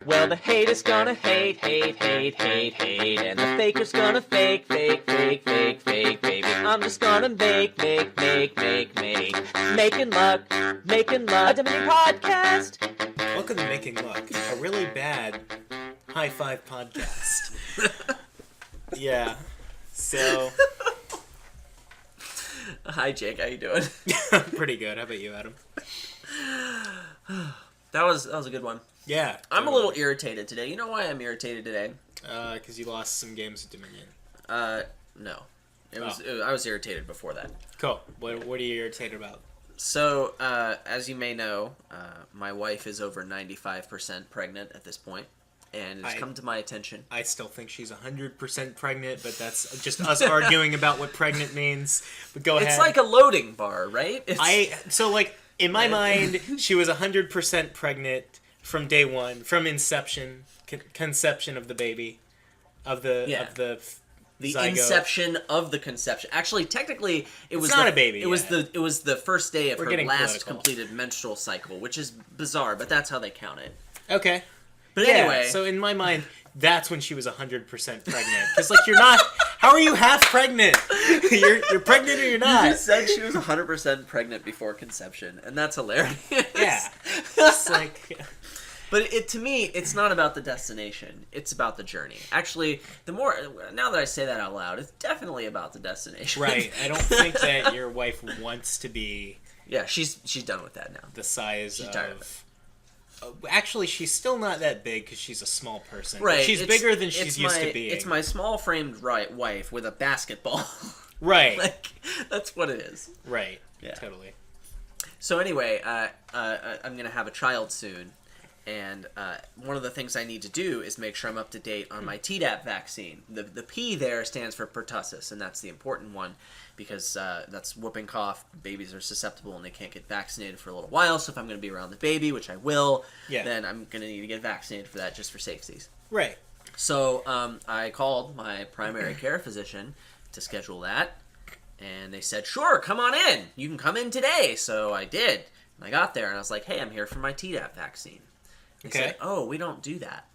Well, the haters gonna hate, hate, hate, hate, hate, and the fakers gonna fake, fake, fake, fake, fake, baby. I'm just gonna making luck, a Dominion podcast. Welcome to Making Luck, a really bad high five podcast. Yeah, so... Hi, Jake, how you doing? Pretty good. How about you, Adam? That was a good one. Yeah. I'm a little irritated today. You know why I'm irritated today? Because you lost some games at Dominion. No. I was irritated before that. Cool. What are you irritated about? So, as you may know, my wife is over 95% pregnant at this point, and it's come to my attention. I still think she's 100% pregnant, but that's just us arguing about what pregnant means. But go ahead. It's like a loading bar, right? In my mind, she was 100% pregnant from day one, from inception, conception of the baby, of the zygote. Inception of the conception. Actually, technically, it was not a baby. It was the first day of her last political. completed menstrual cycle, which is bizarre, but that's how they count it. Okay. But anyway, so in my mind, that's when she was 100% pregnant. Because you're not. How are you half pregnant? You're pregnant or you're not? You just said she was 100% pregnant before conception, and that's hilarious. Yeah. It's like. But to me, it's not about the destination. It's about the journey. Actually, now that I say that out loud, it's definitely about the destination. Right. I don't think that your wife wants to be. Yeah, she's done with that now. The size she's of. Tired of it. Actually, she's still not that big because she's a small person. Right. She's bigger than she's used to being. It's my small-framed wife with a basketball. Right. That's what it is. Right. Yeah. Totally. So anyway, I'm going to have a child soon. And one of the things I need to do is make sure I'm up to date on my Tdap vaccine. The P there stands for pertussis, and that's the important one because that's whooping cough. Babies are susceptible and they can't get vaccinated for a little while. So if I'm going to be around the baby, which I will, then I'm going to need to get vaccinated for that just for safeties. Right. So I called my primary care physician to schedule that, and they said, sure, come on in. You can come in today. So I did. And I got there, and I was like, hey, I'm here for my Tdap vaccine. They said, oh, we don't do that.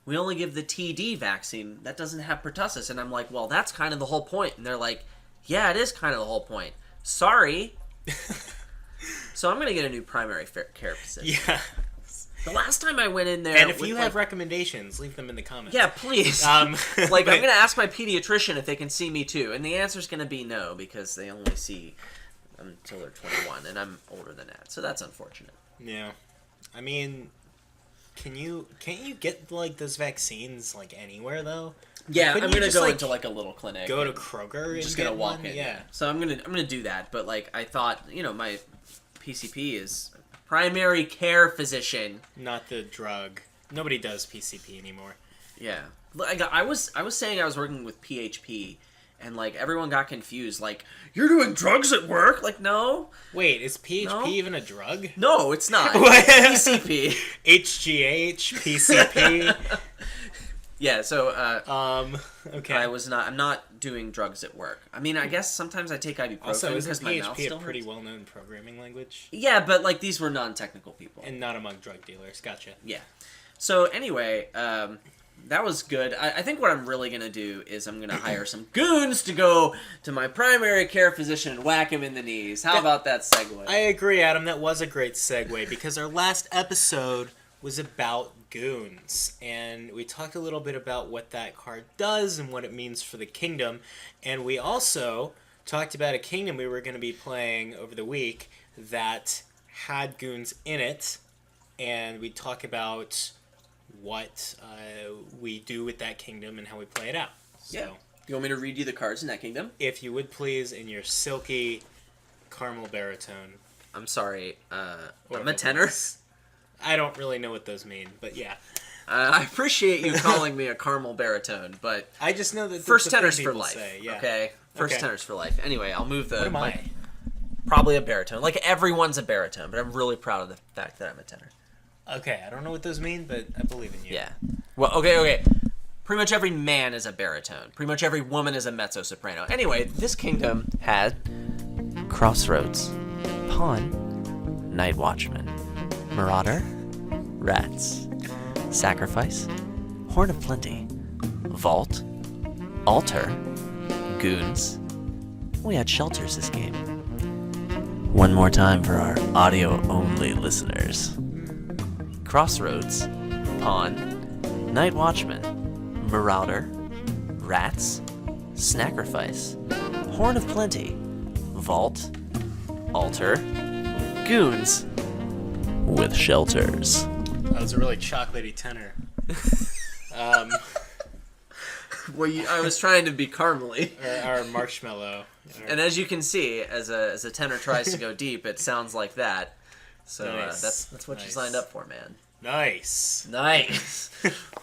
We only give the TD vaccine. That doesn't have pertussis. And I'm like, well, that's kind of the whole point. And they're like, yeah, it is kind of the whole point. Sorry. So I'm going to get a new primary care physician. Yeah. The last time I went in there... And if you have recommendations, leave them in the comments. Yeah, please. I'm going to ask my pediatrician if they can see me too. And the answer's going to be no, because they only see until they're 21. And I'm older than that. So that's unfortunate. Yeah. I mean, can't you get those vaccines anywhere though? Yeah, I'm gonna go into a little clinic. Go to Kroger. Just gonna walk in. Yeah. So I'm gonna do that. But I thought, my PCP is primary care physician, not the drug. Nobody does PCP anymore. Yeah. I was saying I was working with PHP. And, everyone got confused. You're doing drugs at work? No. Wait, is PHP even a drug? No, it's not. PCP. HGH, PCP. Yeah, so, okay. I'm not doing drugs at work. I mean, I guess sometimes I take ibuprofen also, because my mouth PHP still a pretty hurts. well-known programming language? Yeah, but, these were non-technical people. And not among drug dealers. Gotcha. Yeah. So, anyway, that was good. I think what I'm really going to do is I'm going to hire some goons to go to my primary care physician and whack him in the knees. How about that segue? I agree, Adam. That was a great segue because our last episode was about goons. And we talked a little bit about what that card does and what it means for the kingdom. And we also talked about a kingdom we were going to be playing over the week that had goons in it. And we talk about what we do with that kingdom and how we play it out. So, yeah. You want me to read you the cards in that kingdom? If you would please, in your silky caramel baritone. I'm sorry, I'm a tenor. I don't really know what those mean, but yeah. I appreciate you calling me a caramel baritone, but... I just know that first tenors for life, yeah. Okay? First tenors for life. Anyway, I'll move the... What am I? Probably a baritone. Everyone's a baritone, but I'm really proud of the fact that I'm a tenor. Okay, I don't know what those mean, but I believe in you. Yeah. Well, okay. Pretty much every man is a baritone. Pretty much every woman is a mezzo-soprano. Anyway, this kingdom had Crossroads, Pawn, Night Watchman, Marauder, Rats, Sacrifice, Horn of Plenty, Vault, Altar, Goons. We had shelters this game. One more time for our audio-only listeners. Crossroads, Pawn, Night Watchman, Marauder, Rats, Snackerfice, Horn of Plenty, Vault, Altar, Goons, with shelters. That was a really chocolatey tenor. Well, I was trying to be caramely. Or marshmallow. And as you can see, as a tenor tries to go deep, it sounds like that. So Nice. That's what you signed up for, man. Nice. Nice.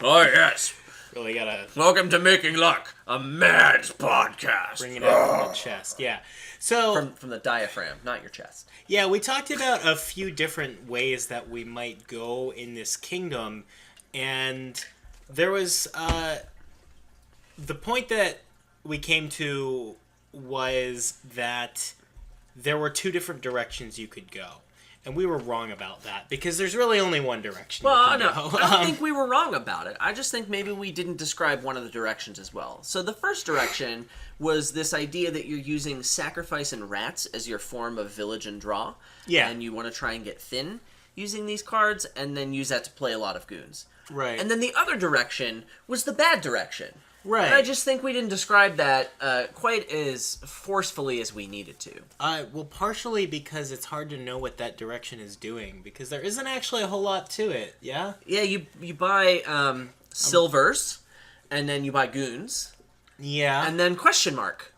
Oh, yes. Really gotta Welcome to Making Luck, a man's podcast. bring it out from the chest. Yeah. So, From the diaphragm, not your chest. yeah, we talked about a few different ways that we might go in this kingdom. And there was... the point that we came to was that there were two different directions you could go. And we were wrong about that, because there's really only one direction you Well, can no, go. I don't think we were wrong about it. I just think maybe we didn't describe one of the directions as well. So the first direction was this idea that you're using Sacrifice and Rats as your form of village and draw. Yeah. And you want to try and get thin using these cards, and then use that to play a lot of goons. Right. And then the other direction was the bad direction. Right. And I just think we didn't describe that quite as forcefully as we needed to. Well, partially because it's hard to know what that direction is doing, because there isn't actually a whole lot to it, yeah? Yeah, you buy silvers, and then you buy goons, Yeah. and then question mark.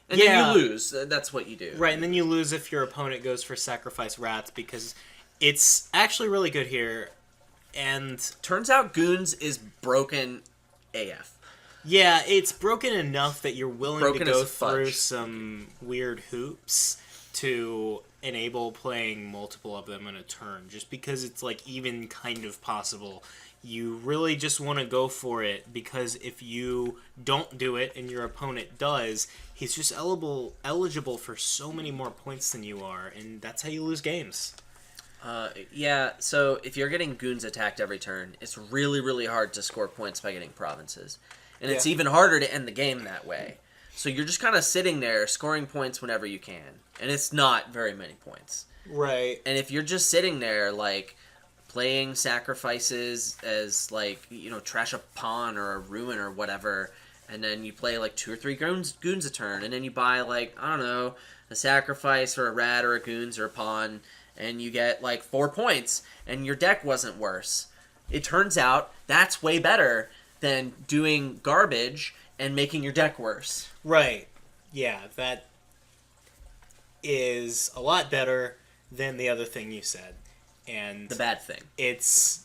And Yeah. then you lose. That's what you do. Right, and then you lose if your opponent goes for Sacrifice Rats, because it's actually really good here, and... Turns out goons is broken AF. Yeah, it's broken enough that you're willing Broken to go as fudge. through some weird hoops to enable playing multiple of them in a turn, just because it's like even kind of possible. You really just want to go for it, because if you don't do it and your opponent does, he's just eligible for so many more points than you are, and that's how you lose games. Yeah, so if you're getting goons attacked every turn, it's really, really hard to score points by getting provinces. And it's even harder to end the game that way. So you're just kind of sitting there scoring points whenever you can. And it's not very many points. Right. And if you're just sitting there, like, playing sacrifices as, like, you know, trash a pawn or a ruin or whatever, and then you play, like, 2 or 3 goons a turn, and then you buy, like, I don't know, a sacrifice or a rat or a goons or a pawn, and you get, like, 4 points, and your deck wasn't worse. It turns out that's way better than doing garbage and making your deck worse. Right. Yeah, that is a lot better than the other thing you said. And The bad thing. it's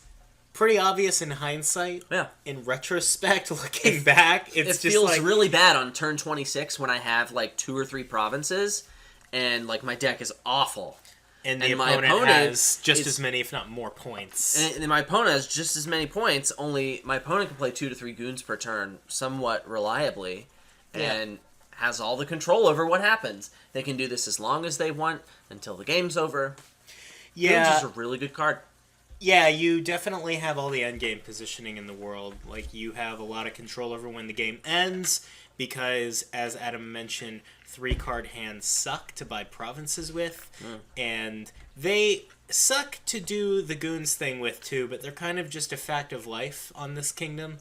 pretty obvious in hindsight. Yeah. In retrospect, looking back, it's It just feels like... really bad on turn 26 when I have, like, 2 or 3 provinces, and, like, my deck is awful. And the my opponent opponent has just is- as many, if not more, points. And my opponent has just as many points, only my opponent can play 2 to 3 goons per turn somewhat reliably, and has all the control over what happens. They can do this as long as they want until the game's over. Goons is a really good card. Yeah, you definitely have all the endgame positioning in the world. Like, you have a lot of control over when the game ends, because, as Adam mentioned, 3-card hands suck to buy provinces with, and they suck to do the goons thing with, too, but they're kind of just a fact of life on this kingdom,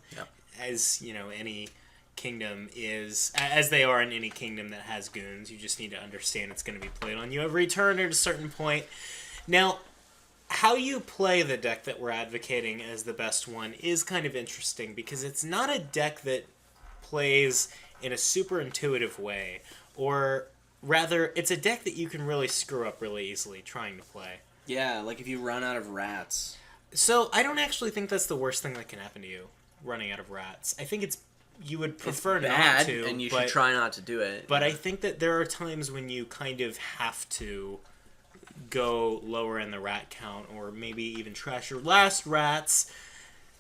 as, you know, any kingdom is, as they are in any kingdom that has goons. You just need to understand it's going to be played on you every turn at a certain point. Now, how you play the deck that we're advocating as the best one is kind of interesting, because it's not a deck that plays in a super intuitive way, or rather, it's a deck that you can really screw up really easily trying to play. Yeah, like if you run out of rats. So, I don't actually think that's the worst thing that can happen to you, running out of rats. I think you would prefer It's bad, not to, and you but, should try not to do it. But I think that there are times when you kind of have to go lower in the rat count, or maybe even trash your last rats.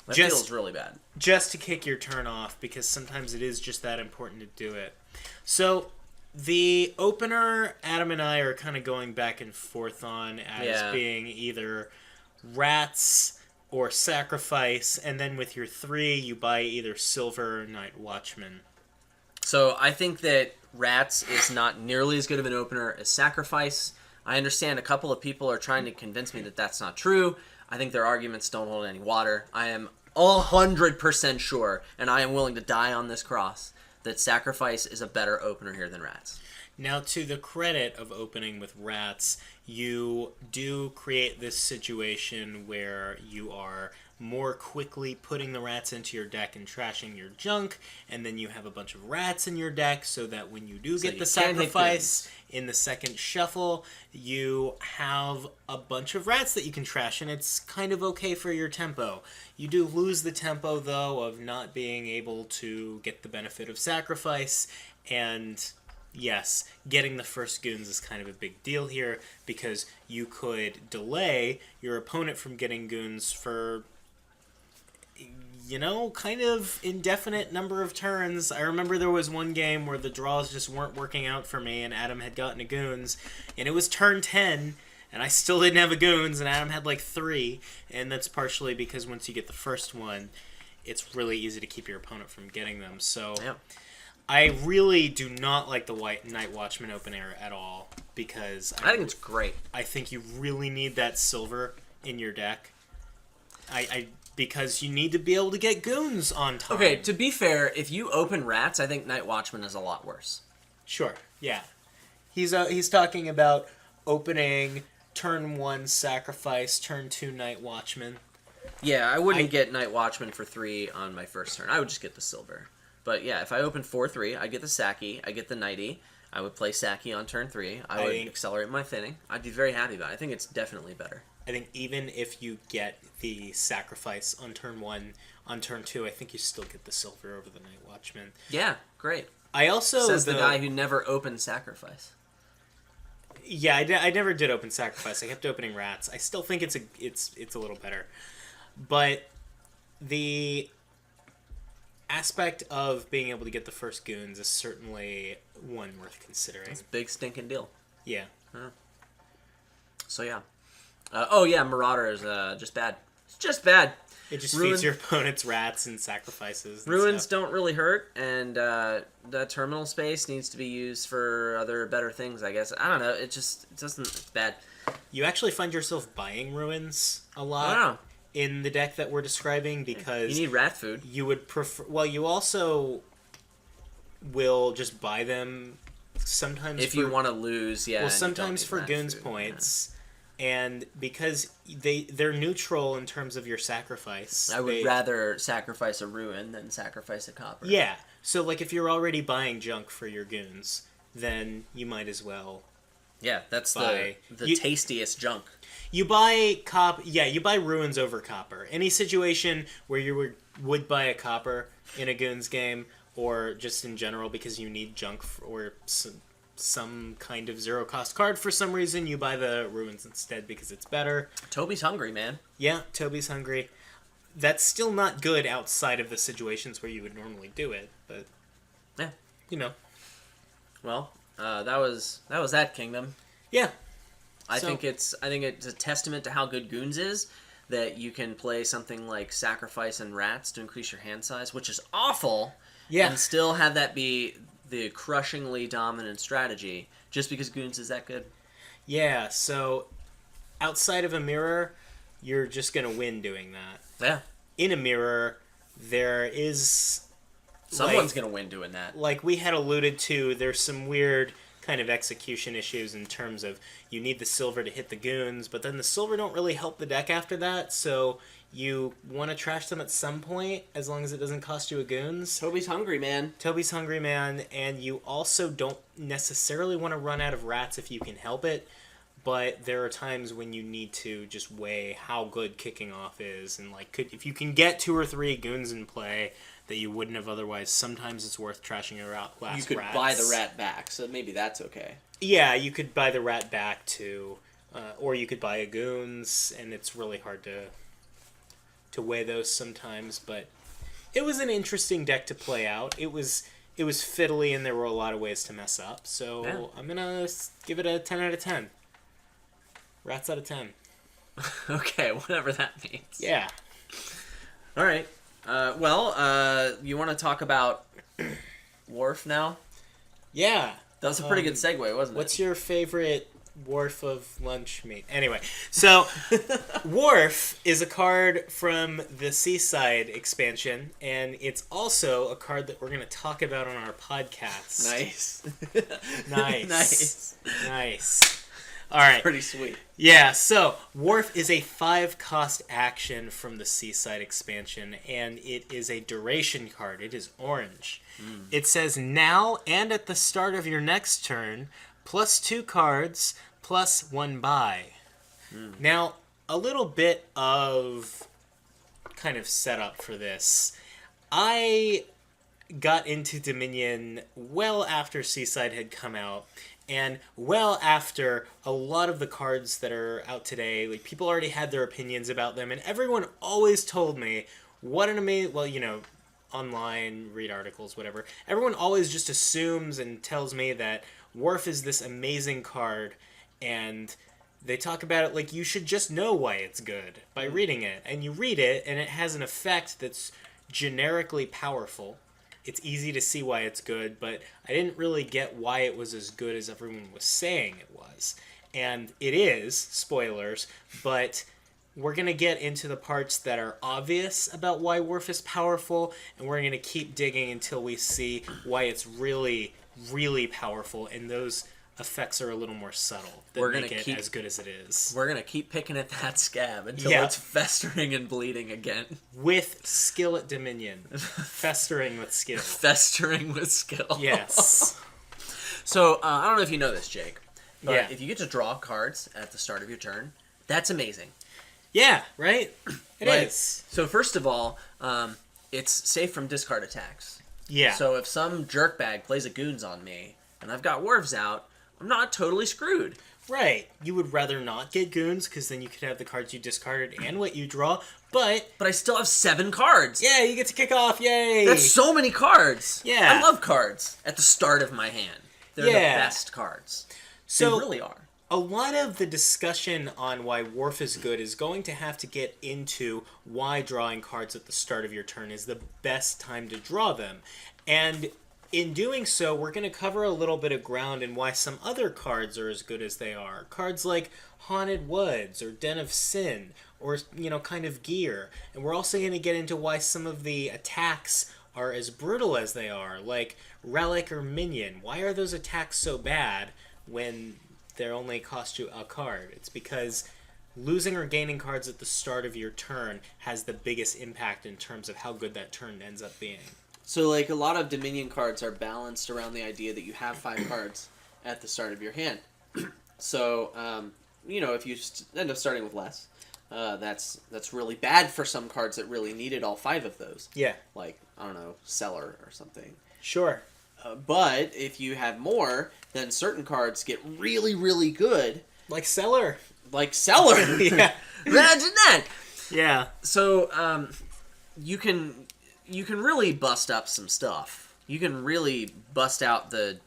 That feels really bad. Just to kick your turn off, because sometimes it is just that important to do it. So, the opener, Adam and I are kind of going back and forth on as being either rats, or Sacrifice, and then with your 3, you buy either Silver or Night Watchman. So I think that Rats is not nearly as good of an opener as Sacrifice. I understand a couple of people are trying to convince me that that's not true. I think their arguments don't hold any water. I am 100% sure, and I am willing to die on this cross, that Sacrifice is a better opener here than Rats. Now, to the credit of opening with Rats, you do create this situation where you are more quickly putting the rats into your deck and trashing your junk, and then you have a bunch of rats in your deck so that when you do get the Sacrifice in the second shuffle, you have a bunch of rats that you can trash, and it's kind of okay for your tempo. You do lose the tempo, though, of not being able to get the benefit of Sacrifice, and yes, getting the first goons is kind of a big deal here, because you could delay your opponent from getting goons for, kind of indefinite number of turns. I remember there was one game where the draws just weren't working out for me, and Adam had gotten a goons, and it was turn 10, and I still didn't have a goons, and Adam had like 3, and that's partially because once you get the first one, it's really easy to keep your opponent from getting them. So Yeah. I really do not like the Night Watchman opener at all, because I think it's great. I think you really need that silver in your deck. Because you need to be able to get goons on time. Okay, to be fair, if you open Rats, I think Night Watchman is a lot worse. Sure, yeah. He's talking about opening turn 1 Sacrifice, turn 2 Night Watchman. Yeah, I wouldn't get Night Watchman for 3 on my first turn. I would just get the silver. But yeah, if I open 4-3, I get the Saki, I get the Nighty. I would play Saki on turn 3. I would accelerate my thinning. I'd be very happy about it. I think it's definitely better. I think even if you get the Sacrifice on turn 1, on turn 2, I think you still get the silver over the Night Watchman. Yeah, great. I also... Says the guy who never opened Sacrifice. Yeah, I never did open Sacrifice. I kept opening Rats. I still think it's a little better. But the aspect of being able to get the first goons is certainly one worth considering. It's a big stinking deal. Yeah. So yeah. Marauder is just bad. It's just bad. It just feeds your opponent's rats and sacrifices. And Ruins stuff. don't really hurt, and the terminal space needs to be used for other better things, I guess. I don't know. It's It's bad. You actually find yourself buying ruins a lot. Wow. In the deck that we're describing, because you need rat food. You would prefer. Well, you also will just buy them sometimes if you want to lose. Yeah. Well, sometimes for goons points, and because they're neutral in terms of your sacrifice. I would rather sacrifice a ruin than sacrifice a copper. Yeah. So like if you're already buying junk for your goons, then you might as well. Yeah, that's the tastiest junk. You buy you buy ruins over copper. Any situation where you would buy a copper in a goons game, or just in general because you need junk or some kind of zero cost card for some reason, you buy the ruins instead because it's better. Toby's hungry, man. Yeah, Toby's hungry. That's still not good outside of the situations where you would normally do it, but yeah, Well, that was that kingdom. Yeah. I think it's a testament to how good Goons is that you can play something like Sacrifice and Rats to increase your hand size, which is awful. Yeah. And still have that be the crushingly dominant strategy just because Goons is that good. Yeah, so outside of a mirror, you're just going to win doing that. Yeah. In a mirror, there is... Someone's going to win doing that. Like we had alluded to, there's some weird kind of execution issues in terms of you need the silver to hit the goons, but then the silver don't really help the deck after that, so you want to trash them at some point as long as it doesn't cost you a goons. Toby's hungry, man. Toby's hungry, man, and you also don't necessarily want to run out of rats if you can help it, but there are times when you need to just weigh how good kicking off is, and like if you can get 2 or 3 goons in play that you wouldn't have otherwise, sometimes it's worth trashing your last rats. You could buy the rat back, so maybe that's okay. Yeah, you could buy the rat back too, or you could buy a goons, and it's really hard to weigh those sometimes. But it was an interesting deck to play out. It was fiddly, and there were a lot of ways to mess up. So yeah. I'm gonna give it a 10 out of 10. Rats out of 10. Okay, whatever that means. Yeah. All right. You want to talk about Wharf now? Yeah. That was a pretty good segue, wasn't it? What's your favorite Wharf of lunch meat? Anyway, so Wharf is a card from the Seaside expansion, and it's also a card that we're going to talk about on our podcast. Nice. Nice. Nice. All right. Pretty sweet. Yeah, so Wharf is a 5-cost action from the Seaside expansion, and it is a duration card. It is orange. It says now and at the start of your next turn, plus 2 cards, plus 1 buy. Now, a little bit of kind of setup for this. I got into Dominion well after Seaside had come out, and well after a lot of the cards that are out today, like, people already had their opinions about them, and everyone always told me what an amazing, well, you know, online, read articles, whatever. Everyone always just assumes and tells me that Wharf is this amazing card, and they talk about it like you should just know why it's good by reading it. And you read it, and it has an effect that's generically powerful. It's easy to see why it's good, but I didn't really get why it was as good as everyone was saying it was. And it is, spoilers, but we're going to get into the parts that are obvious about why Wharf is powerful, and we're going to keep digging until we see why it's really, really powerful, and those effects are a little more subtle that make it as good as it is. We're going to keep picking at that scab until it's festering and bleeding again. With skill at Dominion. Festering with skill. Festering with skill. Yes. So, I don't know if you know this, Jake, but if you get to draw cards at the start of your turn, that's amazing. Yeah, right? It is. So first of all, it's safe from discard attacks. Yeah. So if some jerkbag plays a goons on me, and I've got Wharves out, I'm not totally screwed. Right. You would rather not get goons, because then you could have the cards you discarded and what you draw, but I still have 7 cards. yeah, you get to kick off, yay! That's so many cards. Yeah. I love cards at the start of my hand. They're the best cards. So they really are. A lot of the discussion on why Wharf is good is going to have to get into why drawing cards at the start of your turn is the best time to draw them. And in doing so, we're going to cover a little bit of ground and why some other cards are as good as they are. Cards like Haunted Woods or Den of Sin or, you know, kind of Gear. And we're also going to get into why some of the attacks are as brutal as they are, like Relic or Minion. Why are those attacks so bad when they only cost you a card? It's because losing or gaining cards at the start of your turn has the biggest impact in terms of how good that turn ends up being. So, like, a lot of Dominion cards are balanced around the idea that you have 5 cards at the start of your hand. So, you know, if you end up starting with less, that's really bad for some cards that really needed all 5 of those. Yeah. Like, I don't know, Cellar or something. Sure. But if you have more, then certain cards get really, really good. Like Cellar. Like Cellar. Yeah. Imagine that. Yeah. So, you can really bust up some stuff. You can really bust out the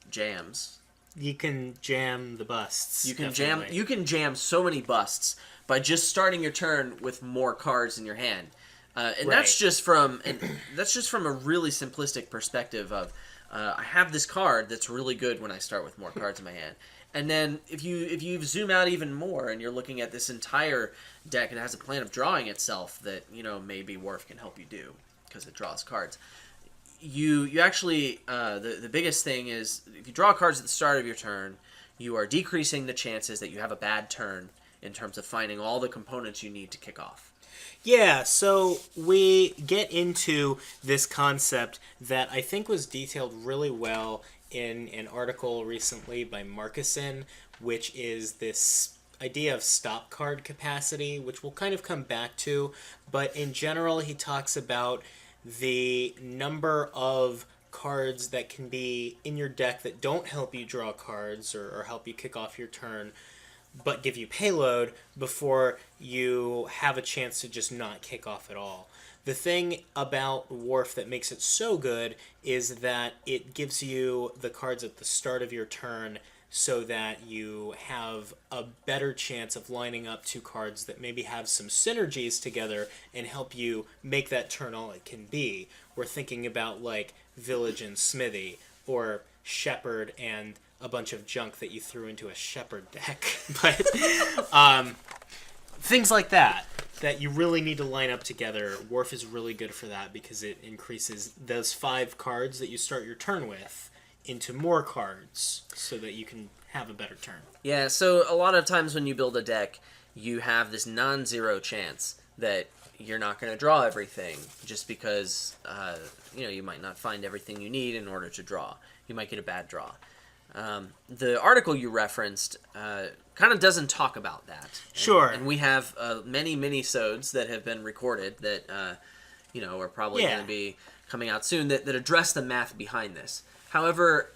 jams. You can jam the busts. You can definitely. You can jam so many busts by just starting your turn with more cards in your hand. And that's just from a really simplistic perspective of I have this card that's really good when I start with more cards in my hand. And then if you zoom out even more and you're looking at this entire deck, it has a plan of drawing itself that, you know, maybe Wharf can help you do because it draws cards. You actually the biggest thing is if you draw cards at the start of your turn, you are decreasing the chances that you have a bad turn in terms of finding all the components you need to kick off. Yeah, so we get into this concept that I think was detailed really well in an article recently by Markuson, which is this idea of stop card capacity, which we'll kind of come back to. But in general, he talks about the number of cards that can be in your deck that don't help you draw cards or help you kick off your turn, but give you payload before you have a chance to just not kick off at all. The thing about Wharf that makes it so good is that it gives you the cards at the start of your turn so that you have a better chance of lining up two cards that maybe have some synergies together and help you make that turn all it can be. We're thinking about like Village and Smithy, or Shepherd and a bunch of junk that you threw into a Shepherd deck. But things like that you really need to line up together. Wharf is really good for that because it increases those 5 cards that you start your turn with into more cards so that you can have a better turn. Yeah, so a lot of times when you build a deck, you have this non-zero chance that you're not going to draw everything just because you might not find everything you need in order to draw. You might get a bad draw. The article you referenced kind of doesn't talk about that. Sure. And we have many mini-sodes that have been recorded that are probably going to be coming out soon that address the math behind this. However,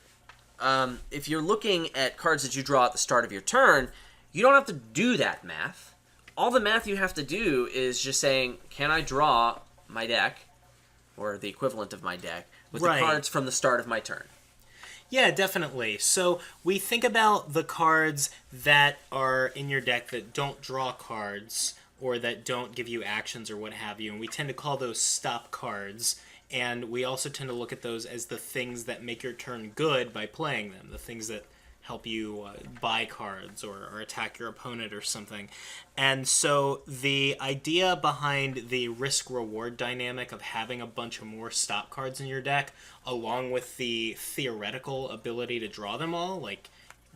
if you're looking at cards that you draw at the start of your turn, you don't have to do that math. All the math you have to do is just saying, can I draw my deck, or the equivalent of my deck, with the cards from the start of my turn? Yeah, definitely. So we think about the cards that are in your deck that don't draw cards or that don't give you actions or what have you, and we tend to call those stop cards. And we also tend to look at those as the things that make your turn good by playing them, the things that help you buy cards or attack your opponent or something. And so the idea behind the risk-reward dynamic of having a bunch of more stop cards in your deck, along with the theoretical ability to draw them all, like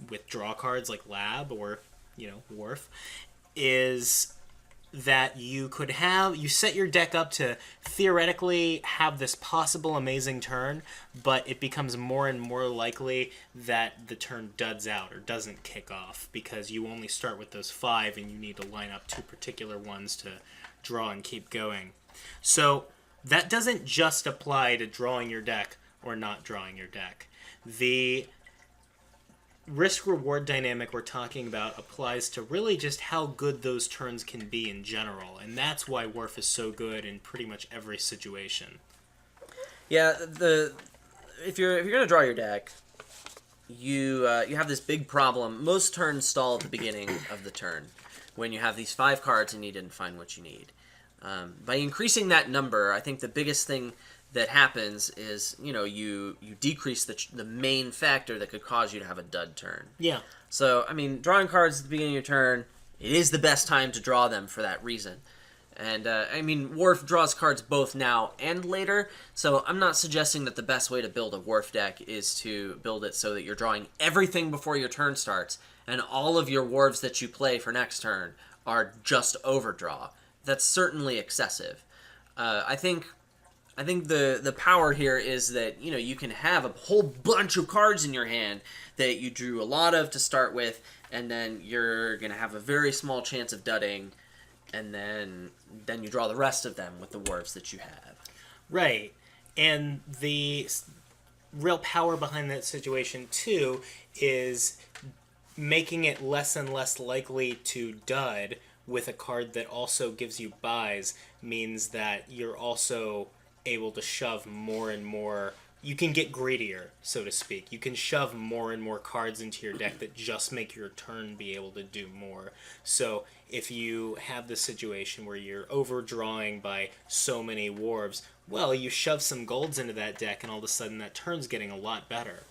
with draw cards like Lab or, Wharf, is that you set your deck up to theoretically have this possible amazing turn, but it becomes more and more likely that the turn duds out or doesn't kick off because you only start with those 5 and you need to line up 2 particular ones to draw and keep going. So that doesn't just apply to drawing your deck or not drawing your deck. The risk-reward dynamic we're talking about applies to really just how good those turns can be in general, and that's why Wharf is so good in pretty much every situation. Yeah, if you're going to draw your deck, you have this big problem. Most turns stall at the beginning of the turn when you have these 5 cards and you didn't find what you need. By increasing that number, I think the biggest thing that happens is, you decrease the main factor that could cause you to have a dud turn. Yeah. So, drawing cards at the beginning of your turn, it is the best time to draw them for that reason. And, Wharf draws cards both now and later, so I'm not suggesting that the best way to build a Wharf deck is to build it so that you're drawing everything before your turn starts, and all of your Wharves that you play for next turn are just overdraw. That's certainly excessive. I think the power here is that, you can have a whole bunch of cards in your hand that you drew a lot of to start with, and then you're going to have a very small chance of dudding, and then you draw the rest of them with the Wharves that you have. Right. And the real power behind that situation, too, is making it less and less likely to dud with a card that also gives you buys means that you're also able to shove more and more. You can get greedier, so to speak. You can shove more and more cards into your deck that just make your turn be able to do more. So if you have this situation where you're overdrawing by so many Wharves, well, you shove some golds into that deck and all of a sudden that turn's getting a lot better.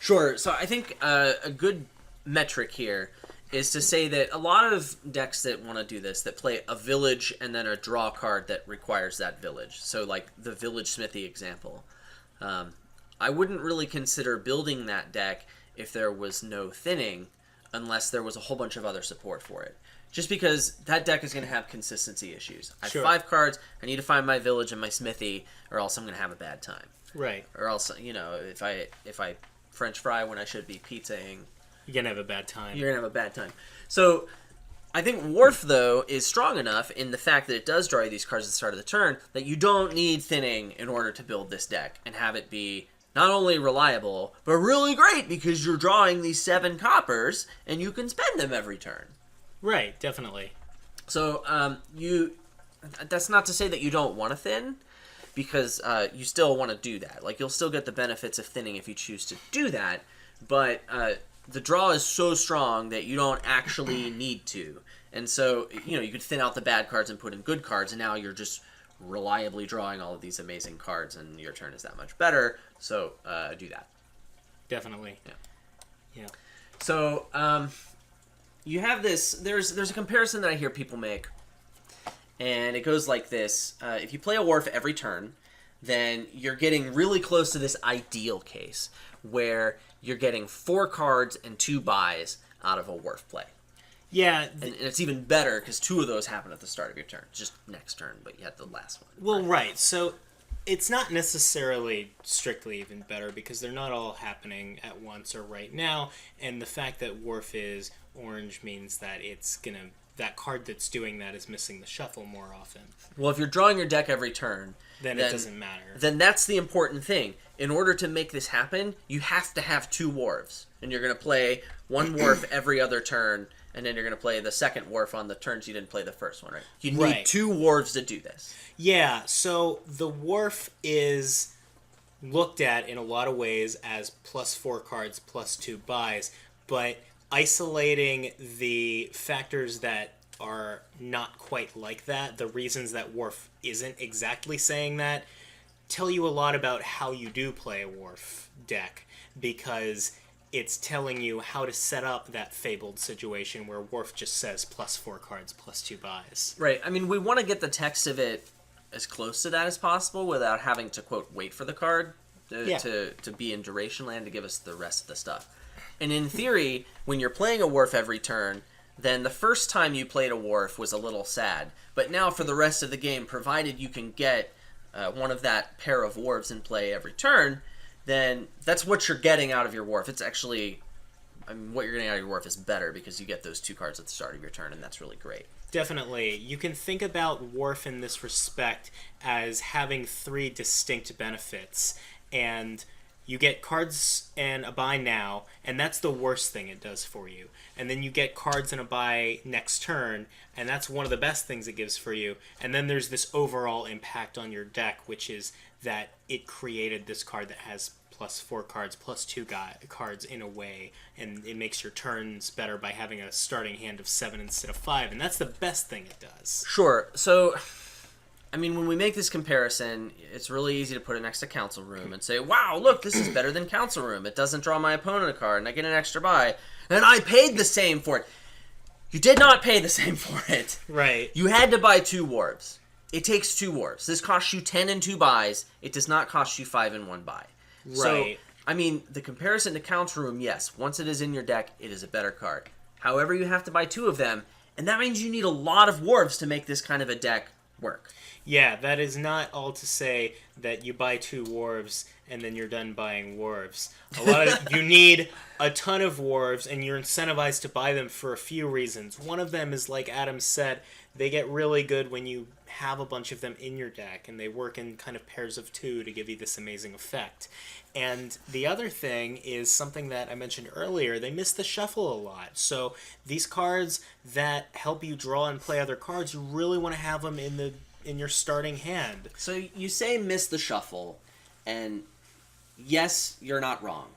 Sure. So I think a good metric here is to say that a lot of decks that want to do this, that play a village and then a draw card that requires that village. So like the Village Smithy example. I wouldn't really consider building that deck if there was no thinning unless there was a whole bunch of other support for it. Just because that deck is going to have consistency issues. I have 5 cards, I need to find my village and my smithy, or else I'm going to have a bad time. Right. Or else, if I French fry when I should be pizzaing, you're going to have a bad time. You're going to have a bad time. So I think Wharf, though, is strong enough in the fact that it does draw you these cards at the start of the turn that you don't need thinning in order to build this deck and have it be not only reliable, but really great because you're drawing these 7 coppers and you can spend them every turn. Right, definitely. So that's not to say that you don't want to thin, because you still want to do that. Like, you'll still get the benefits of thinning if you choose to do that, but the draw is so strong that you don't actually need to. And so, you could thin out the bad cards and put in good cards, and now you're just reliably drawing all of these amazing cards, and your turn is that much better. So, do that. Definitely. Yeah. So, you have this. There's a comparison that I hear people make, and it goes like this: if you play a Wharf every turn, then you're getting really close to this ideal case where you're getting 4 cards and 2 buys out of a Wharf play. Yeah. And it's even better because 2 of those happen at the start of your turn. Just next turn, but you had the last one. Well, right. So it's not necessarily strictly even better because they're not all happening at once or right now. And the fact that Wharf is orange means that that card that's doing that is missing the shuffle more often. Well, if you're drawing your deck every turn, then it doesn't matter. Then that's the important thing. In order to make this happen, you have to have 2 Wharfs. And you're going to play 1 Wharf every other turn, and then you're going to play the second Wharf on the turns you didn't play the first one, right? You need 2 Wharfs to do this. Yeah, so the Wharf is looked at in a lot of ways as +4 cards, +2 buys, but isolating the factors that are not quite like that, the reasons that Wharf isn't exactly saying that, tell you a lot about how you do play a Wharf deck, because it's telling you how to set up that fabled situation where Wharf just says +4 cards, +2 buys. Right. I mean, we want to get the text of it as close to that as possible without having to, quote, wait for the card to be in duration land to give us the rest of the stuff. And in theory, when you're playing a Wharf every turn, then the first time you played a Wharf was a little sad. But now for the rest of the game, provided you can get one of that pair of Wharfs in play every turn, then that's what you're getting out of your Wharf. It's actually, what you're getting out of your Wharf is better because you get those 2 cards at the start of your turn, and that's really great. Definitely. You can think about Wharf in this respect as having 3 distinct benefits, and you get cards and a buy now, and that's the worst thing it does for you. And then you get cards and a buy next turn, and that's one of the best things it gives for you. And then there's this overall impact on your deck, which is that it created this card that has +4 cards, +2 cards in a way, and it makes your turns better by having a starting hand of 7 instead of 5, and that's the best thing it does. Sure. So, I mean, when we make this comparison, it's really easy to put it next to Council Room and say, wow, look, this is better than Council Room. It doesn't draw my opponent a card, and I get an extra buy, and I paid the same for it. You did not pay the same for it. Right. You had to buy 2 Wharfs. It takes 2 Wharfs. This costs you 10 and 2 buys. It does not cost you 5 and 1 buy. Right. So, I mean, the comparison to Council Room, yes, once it is in your deck, it is a better card. However, you have to buy 2 of them, and that means you need a lot of Wharfs to make this kind of a deck work. Yeah, that is not all to say that you buy 2 Wharves and then you're done buying Wharves. You need a ton of Wharves, and you're incentivized to buy them for a few reasons. One of them is, like Adam said, they get really good when you have a bunch of them in your deck, and they work in kind of pairs of 2 to give you this amazing effect. And the other thing is something that I mentioned earlier, they miss the shuffle a lot. So these cards that help you draw and play other cards, you really want to have them in your starting hand. So you say miss the shuffle, and yes, you're not wrong.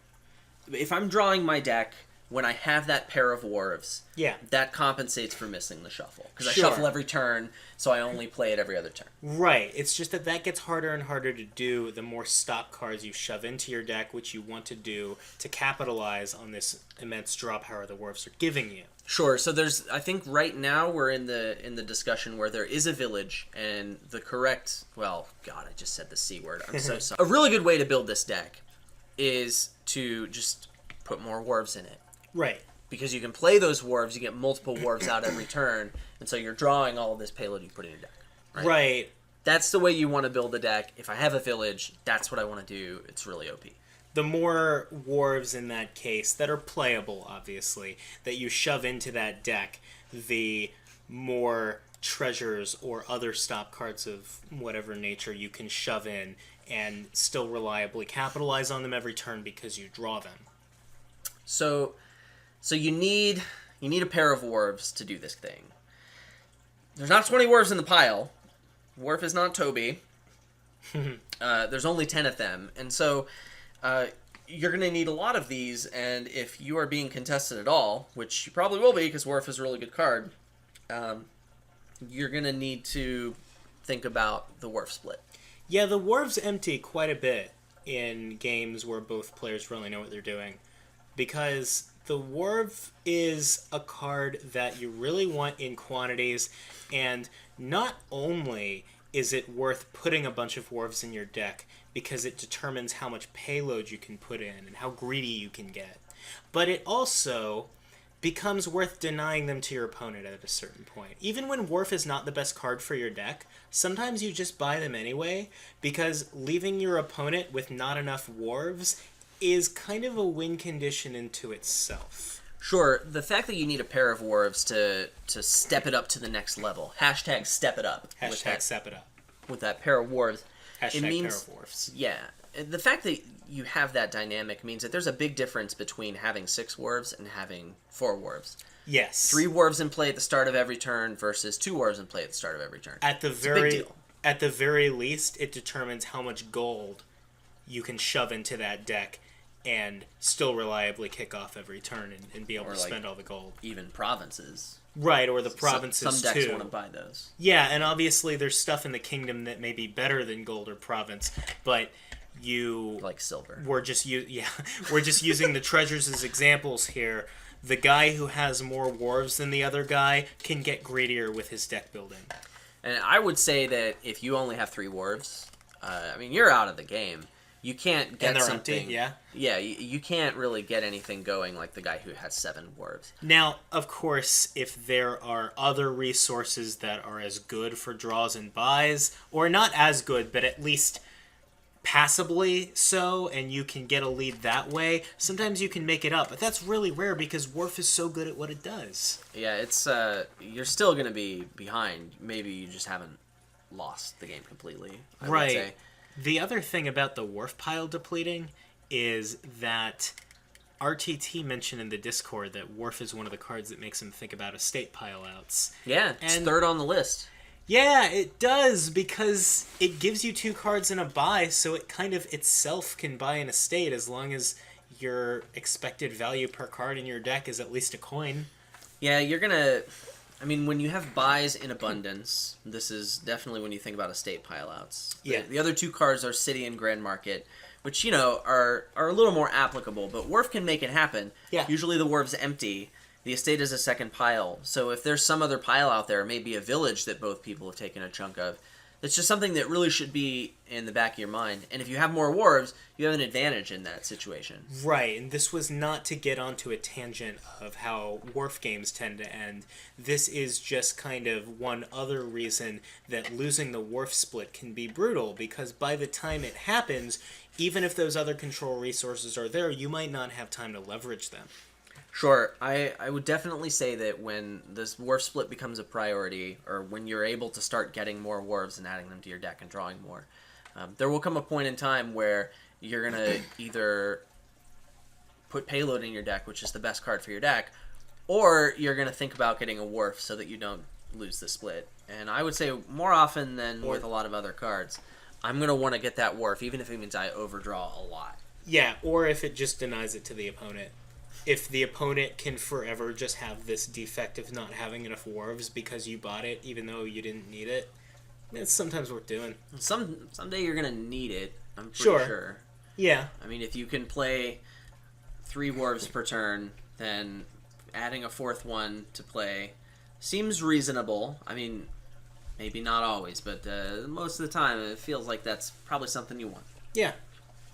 If I'm drawing my deck when I have that pair of Wharves, that compensates for missing the shuffle. Because I shuffle every turn, so I only play it every other turn. Right. It's just that gets harder and harder to do the more stop cards you shove into your deck, which you want to do to capitalize on this immense draw power the Wharves are giving you. Sure. So I think right now we're in the discussion where there is a village, and the correct, well, God, I just said the C word. I'm so sorry. A really good way to build this deck is to just put more Wharves in it. Right. Because you can play those Wharves, you get multiple Wharves out every turn, and so you're drawing all of this payload you put in your deck. Right. That's the way you want to build a deck. If I have a village, that's what I want to do. It's really OP. The more Wharves in that case that are playable, obviously, that you shove into that deck, the more treasures or other stop cards of whatever nature you can shove in and still reliably capitalize on them every turn because you draw them. So you need a pair of Wharves to do this thing. There's not 20 Wharves in the pile. Wharf is not Toby. There's only 10 of them. And so you're going to need a lot of these, and if you are being contested at all, which you probably will be because Wharf is a really good card, you're going to need to think about the Wharf split. Yeah, the Wharf's empty quite a bit in games where both players really know what they're doing. Because the Wharf is a card that you really want in quantities, and not only is it worth putting a bunch of Wharfs in your deck because it determines how much payload you can put in and how greedy you can get, but it also becomes worth denying them to your opponent at a certain point. Even when Wharf is not the best card for your deck, sometimes you just buy them anyway, because leaving your opponent with not enough Wharves is kind of a win condition into itself. Sure, the fact that you need a pair of Wharves to step it up to the next level. Hashtag step it up. Hashtag step it up. With that pair of Wharves. Hashtag it means, pair of Wharfs. Yeah. The fact that you have that dynamic means that there's a big difference between having 6 Wharves and having 4 Wharves. Yes. 3 Wharves in play at the start of every turn versus 2 Wharves in play at the start of every turn. At the very least, it determines how much gold you can shove into that deck and still reliably kick off every turn and be able to spend all the gold. Even provinces. Right, or the provinces some decks too. want to buy those. Yeah, and obviously there's stuff in the kingdom that may be better than gold or province, but you like silver. We're just using the treasures as examples here. The guy who has more Wharves than the other guy can get greedier with his deck building. And I would say that if you only have 3 Wharves, you're out of the game. You can't get something. Empty, yeah. Yeah, you can't really get anything going like the guy who has 7 Wharves. Now, of course, if there are other resources that are as good for draws and buys, or not as good, but at least passably so, and you can get a lead that way, sometimes you can make it up. But that's really rare because Wharf is so good at what it does. Yeah, it's you're still going to be behind. Maybe you just haven't lost the game completely, I would say. The other thing about the Wharf pile depleting is that RTT mentioned in the Discord that Wharf is one of the cards that makes him think about estate pile outs. Yeah, it's third on the list. Yeah, it does, because it gives you 2 cards in a buy, so it kind of itself can buy an estate as long as your expected value per card in your deck is at least a coin. Yeah, you're going to... when you have buys in abundance, this is definitely when you think about estate pileouts. Yeah. The other 2 cards are City and Grand Market, which, are a little more applicable, but Wharf can make it happen. Yeah. Usually the Wharf's empty. The estate is a second pile. So if there's some other pile out there, maybe a village that both people have taken a chunk of, it's just something that really should be in the back of your mind. And if you have more Wharves, you have an advantage in that situation. Right, and this was not to get onto a tangent of how Wharf games tend to end. This is just kind of one other reason that losing the Wharf split can be brutal, because by the time it happens, even if those other control resources are there, you might not have time to leverage them. Sure, I would definitely say that when this Wharf split becomes a priority, or when you're able to start getting more Wharves and adding them to your deck and drawing more, there will come a point in time where you're going to either put Payload in your deck, which is the best card for your deck, or you're going to think about getting a Wharf so that you don't lose the split. And I would say more often than with a lot of other cards, I'm going to want to get that Wharf, even if it means I overdraw a lot. Yeah, or if it just denies it to the opponent. If the opponent can forever just have this defect of not having enough Wharves because you bought it, even though you didn't need it, it's sometimes worth doing. Someday you're going to need it, I'm pretty sure. Yeah. If you can play 3 Wharves per turn, then adding a 4th one to play seems reasonable. Maybe not always, but most of the time it feels like that's probably something you want. Yeah,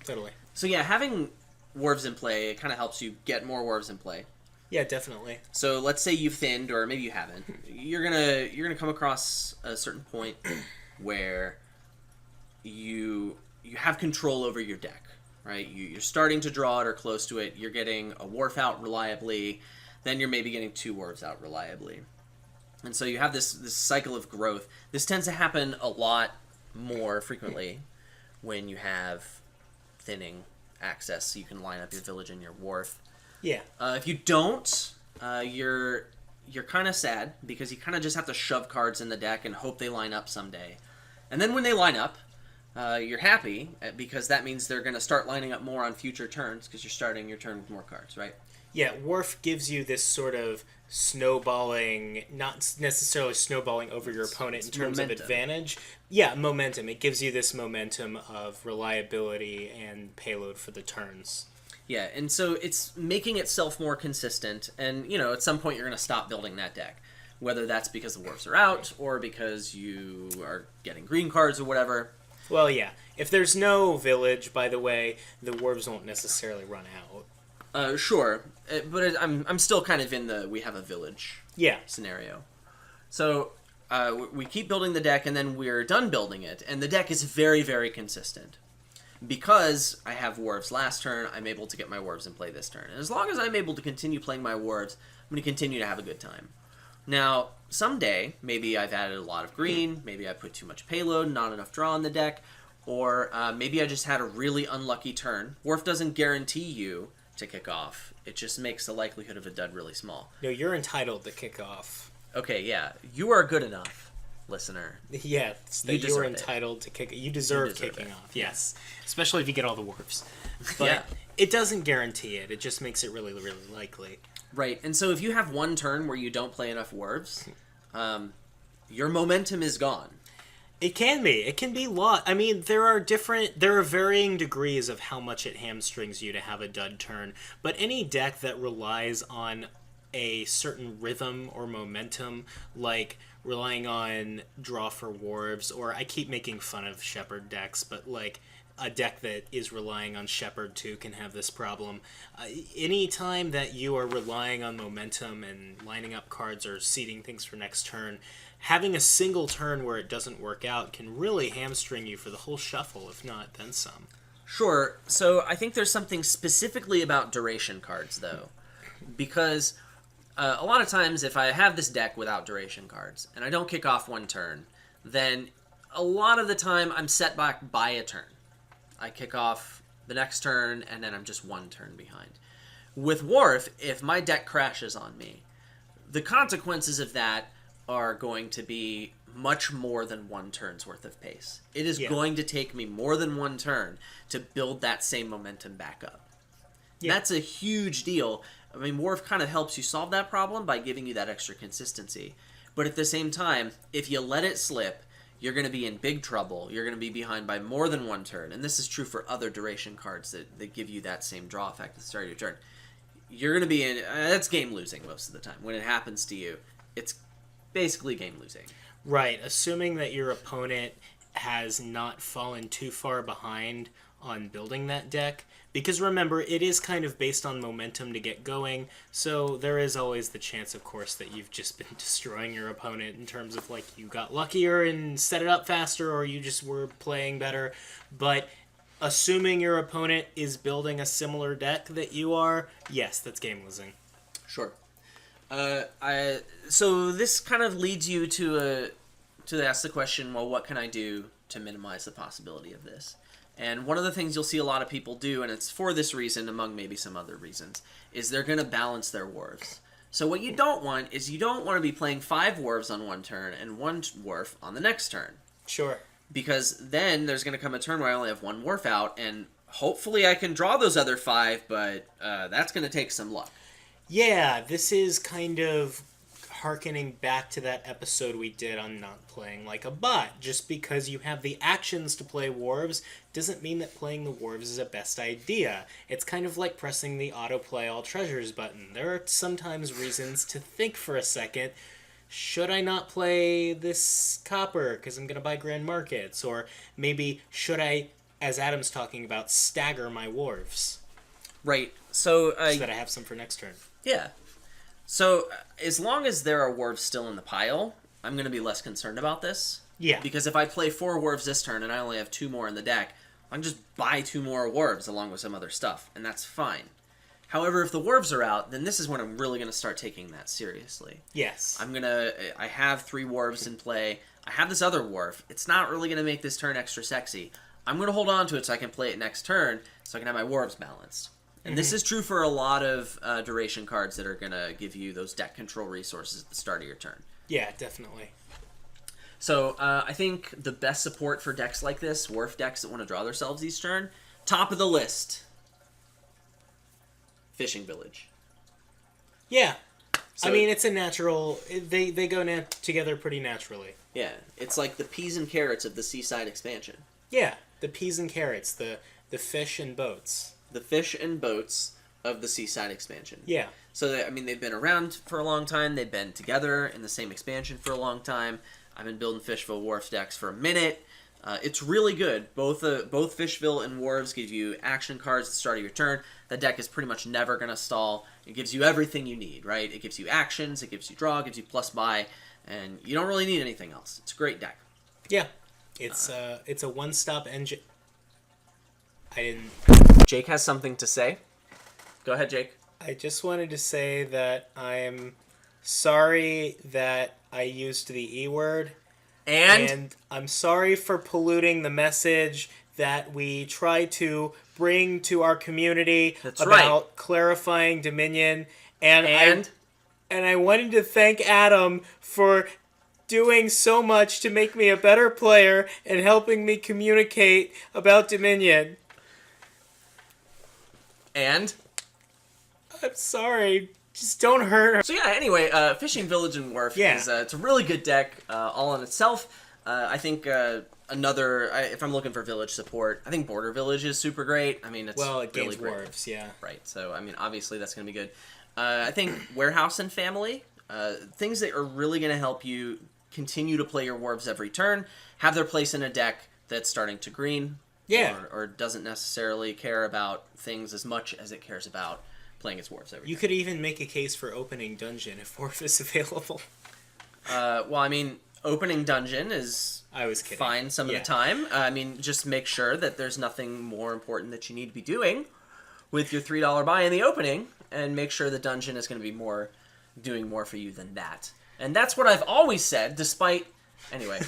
totally. So yeah, having Wharves in play, it kind of helps you get more Wharves in play. Yeah, definitely. So let's say you've thinned, or maybe you haven't. You're gonna come across a certain point where you have control over your deck, right? You're starting to draw it or close to it. You're getting a Wharf out reliably, then you're maybe getting 2 Wharves out reliably, and so you have this cycle of growth. This tends to happen a lot more frequently when you have thinning access, so you can line up your village and your Wharf. Yeah. If you don't, you're kind of sad, because you kind of just have to shove cards in the deck and hope they line up someday. And then when they line up, you're happy because that means they're going to start lining up more on future turns because you're starting your turn with more cards, right? Yeah, Wharf gives you this sort of snowballing, not necessarily snowballing over your opponent in terms momentum. of advantage. Yeah, momentum. It gives you this momentum of reliability and payload for the turns. Yeah, and so it's making itself more consistent, and, at some point you're going to stop building that deck. Whether that's because the Wharfs are out, or because you are getting green cards or whatever. Well, yeah. If there's no village, by the way, the Wharves won't necessarily run out. Sure, but I'm still kind of in the we have a village scenario. So we keep building the deck, and then we're done building it, and the deck is very, very consistent. Because I have Wharves last turn, I'm able to get my Wharves in play this turn. And as long as I'm able to continue playing my Wharves, I'm going to continue to have a good time. Now, someday, maybe I've added a lot of green, maybe I put too much payload, not enough draw on the deck, or maybe I just had a really unlucky turn. Wharf doesn't guarantee you to kick off. It just makes the likelihood of a dud really small. No, you're entitled to kick off. Okay, yeah. You are good enough, listener. Yeah, you're entitled to kick. You deserve kicking off. Yes, especially if you get all the Wharfs. But it doesn't guarantee it. It just makes it really, really likely. Right, and so if you have one turn where you don't play enough Wharves, your momentum is gone. It can be. It can be lot. I mean, there are varying degrees of how much it hamstrings you to have a dud turn. But any deck that relies on a certain rhythm or momentum, like relying on draw for Wharves, or I keep making fun of Shepherd decks, but like a deck that is relying on Shepherd too can have this problem. Any time that you are relying on momentum and lining up cards or seeding things for next turn, having a single turn where it doesn't work out can really hamstring you for the whole shuffle, if not then some. Sure. So I think there's something specifically about duration cards, though. Because a lot of times if I have this deck without duration cards and I don't kick off one turn, then a lot of the time I'm set back by a turn. I kick off the next turn, and then I'm just one turn behind. With Wharf, if my deck crashes on me, the consequences of that are going to be much more than one turn's worth of pace. It is going to take me more than one turn to build that same momentum back up. Yeah. That's a huge deal. I mean, Wharf kind of helps you solve that problem by giving you that extra consistency. But at the same time, if you let it slip, you're going to be in big trouble. You're going to be behind by more than one turn. And this is true for other duration cards that give you that same draw effect at the start of your turn. You're going to be in... that's game losing most of the time. When it happens to you, it's basically game losing. Right. Assuming that your opponent has not fallen too far behind on building that deck. Because remember, it is kind of based on momentum to get going, so there is always the chance, of course, that you've just been destroying your opponent in terms of, like, you got luckier and set it up faster, or you just were playing better. But assuming your opponent is building a similar deck that you are, yes, that's game losing. Sure. So this kind of leads you to ask the question, well, what can I do to minimize the possibility of this? And one of the things you'll see a lot of people do, and it's for this reason, among maybe some other reasons, is they're going to balance their Wharves. So what you don't want is you don't want to be playing 5 Wharves on one turn and 1 Wharf on the next turn. Sure. Because then there's going to come a turn where I only have 1 Wharf out, and hopefully I can draw those other 5, but that's going to take some luck. Yeah, this is kind of harkening back to that episode we did on not playing like a bot. Just because you have the actions to play Wharves doesn't mean that playing the Wharves is a best idea. It's kind of like pressing the autoplay all treasures button. There are sometimes reasons to think for a second, should I not play this copper because I'm going to buy Grand Markets? Or maybe should I, as Adam's talking about, stagger my Wharves? Right. So that I have some for next turn. Yeah. So, as long as there are Wharves still in the pile, I'm going to be less concerned about this. Yeah. Because if I play 4 Wharves this turn and I only have 2 more in the deck, I can just buy 2 more Wharves along with some other stuff, and that's fine. However, if the Wharves are out, then this is when I'm really going to start taking that seriously. Yes. I have 3 Wharves in play. I have this other Wharf. It's not really going to make this turn extra sexy. I'm going to hold on to it so I can play it next turn, so I can have my Wharves balanced. And this is true for a lot of duration cards that are going to give you those deck control resources at the start of your turn. Yeah, definitely. So I think the best support for decks like this, Wharf decks that want to draw themselves each turn, top of the list, Fishing Village. Yeah. So, I mean, it's a natural... They go together pretty naturally. Yeah, it's like the peas and carrots of the Seaside expansion. Yeah, the peas and carrots, the fish and boats. The fish and boats of the Seaside expansion. Yeah. So, they've been around for a long time. They've been together in the same expansion for a long time. I've been building Fishville Wharf decks for a minute. It's really good. Both Fishville and Wharves give you action cards at the start of your turn. The deck is pretty much never going to stall. It gives you everything you need, right? It gives you actions, it gives you draw, it gives you plus buy, and you don't really need anything else. It's a great deck. Yeah. It's a one-stop engine. Jake has something to say. Go ahead, Jake. I just wanted to say that I'm sorry that I used the E word. And I'm sorry for polluting the message that we try to bring to our community about clarifying Dominion. And I wanted to thank Adam for doing so much to make me a better player and helping me communicate about Dominion. And? I'm sorry. Just don't hurt her. So yeah, anyway, Fishing Village and Wharf is it's a really good deck all in itself. I think if I'm looking for village support, I think Border Village is super great. I mean, it's it really gains great. Wharves, yeah. Right, so I mean, obviously that's going to be good. I think Warehouse and Family, things that are really going to help you continue to play your Wharves every turn, have their place in a deck that's starting to green. Yeah. Or doesn't necessarily care about things as much as it cares about playing its Wharves every You time. could even make a case for opening dungeon if Wharf is available. Well, I mean, opening dungeon is I was kidding. fine some of the time. I mean, just make sure that there's nothing more important that you need to be doing with your $3 buy in the opening, and make sure the dungeon is going to be doing more for you than that. And that's what I've always said, despite... Anyway...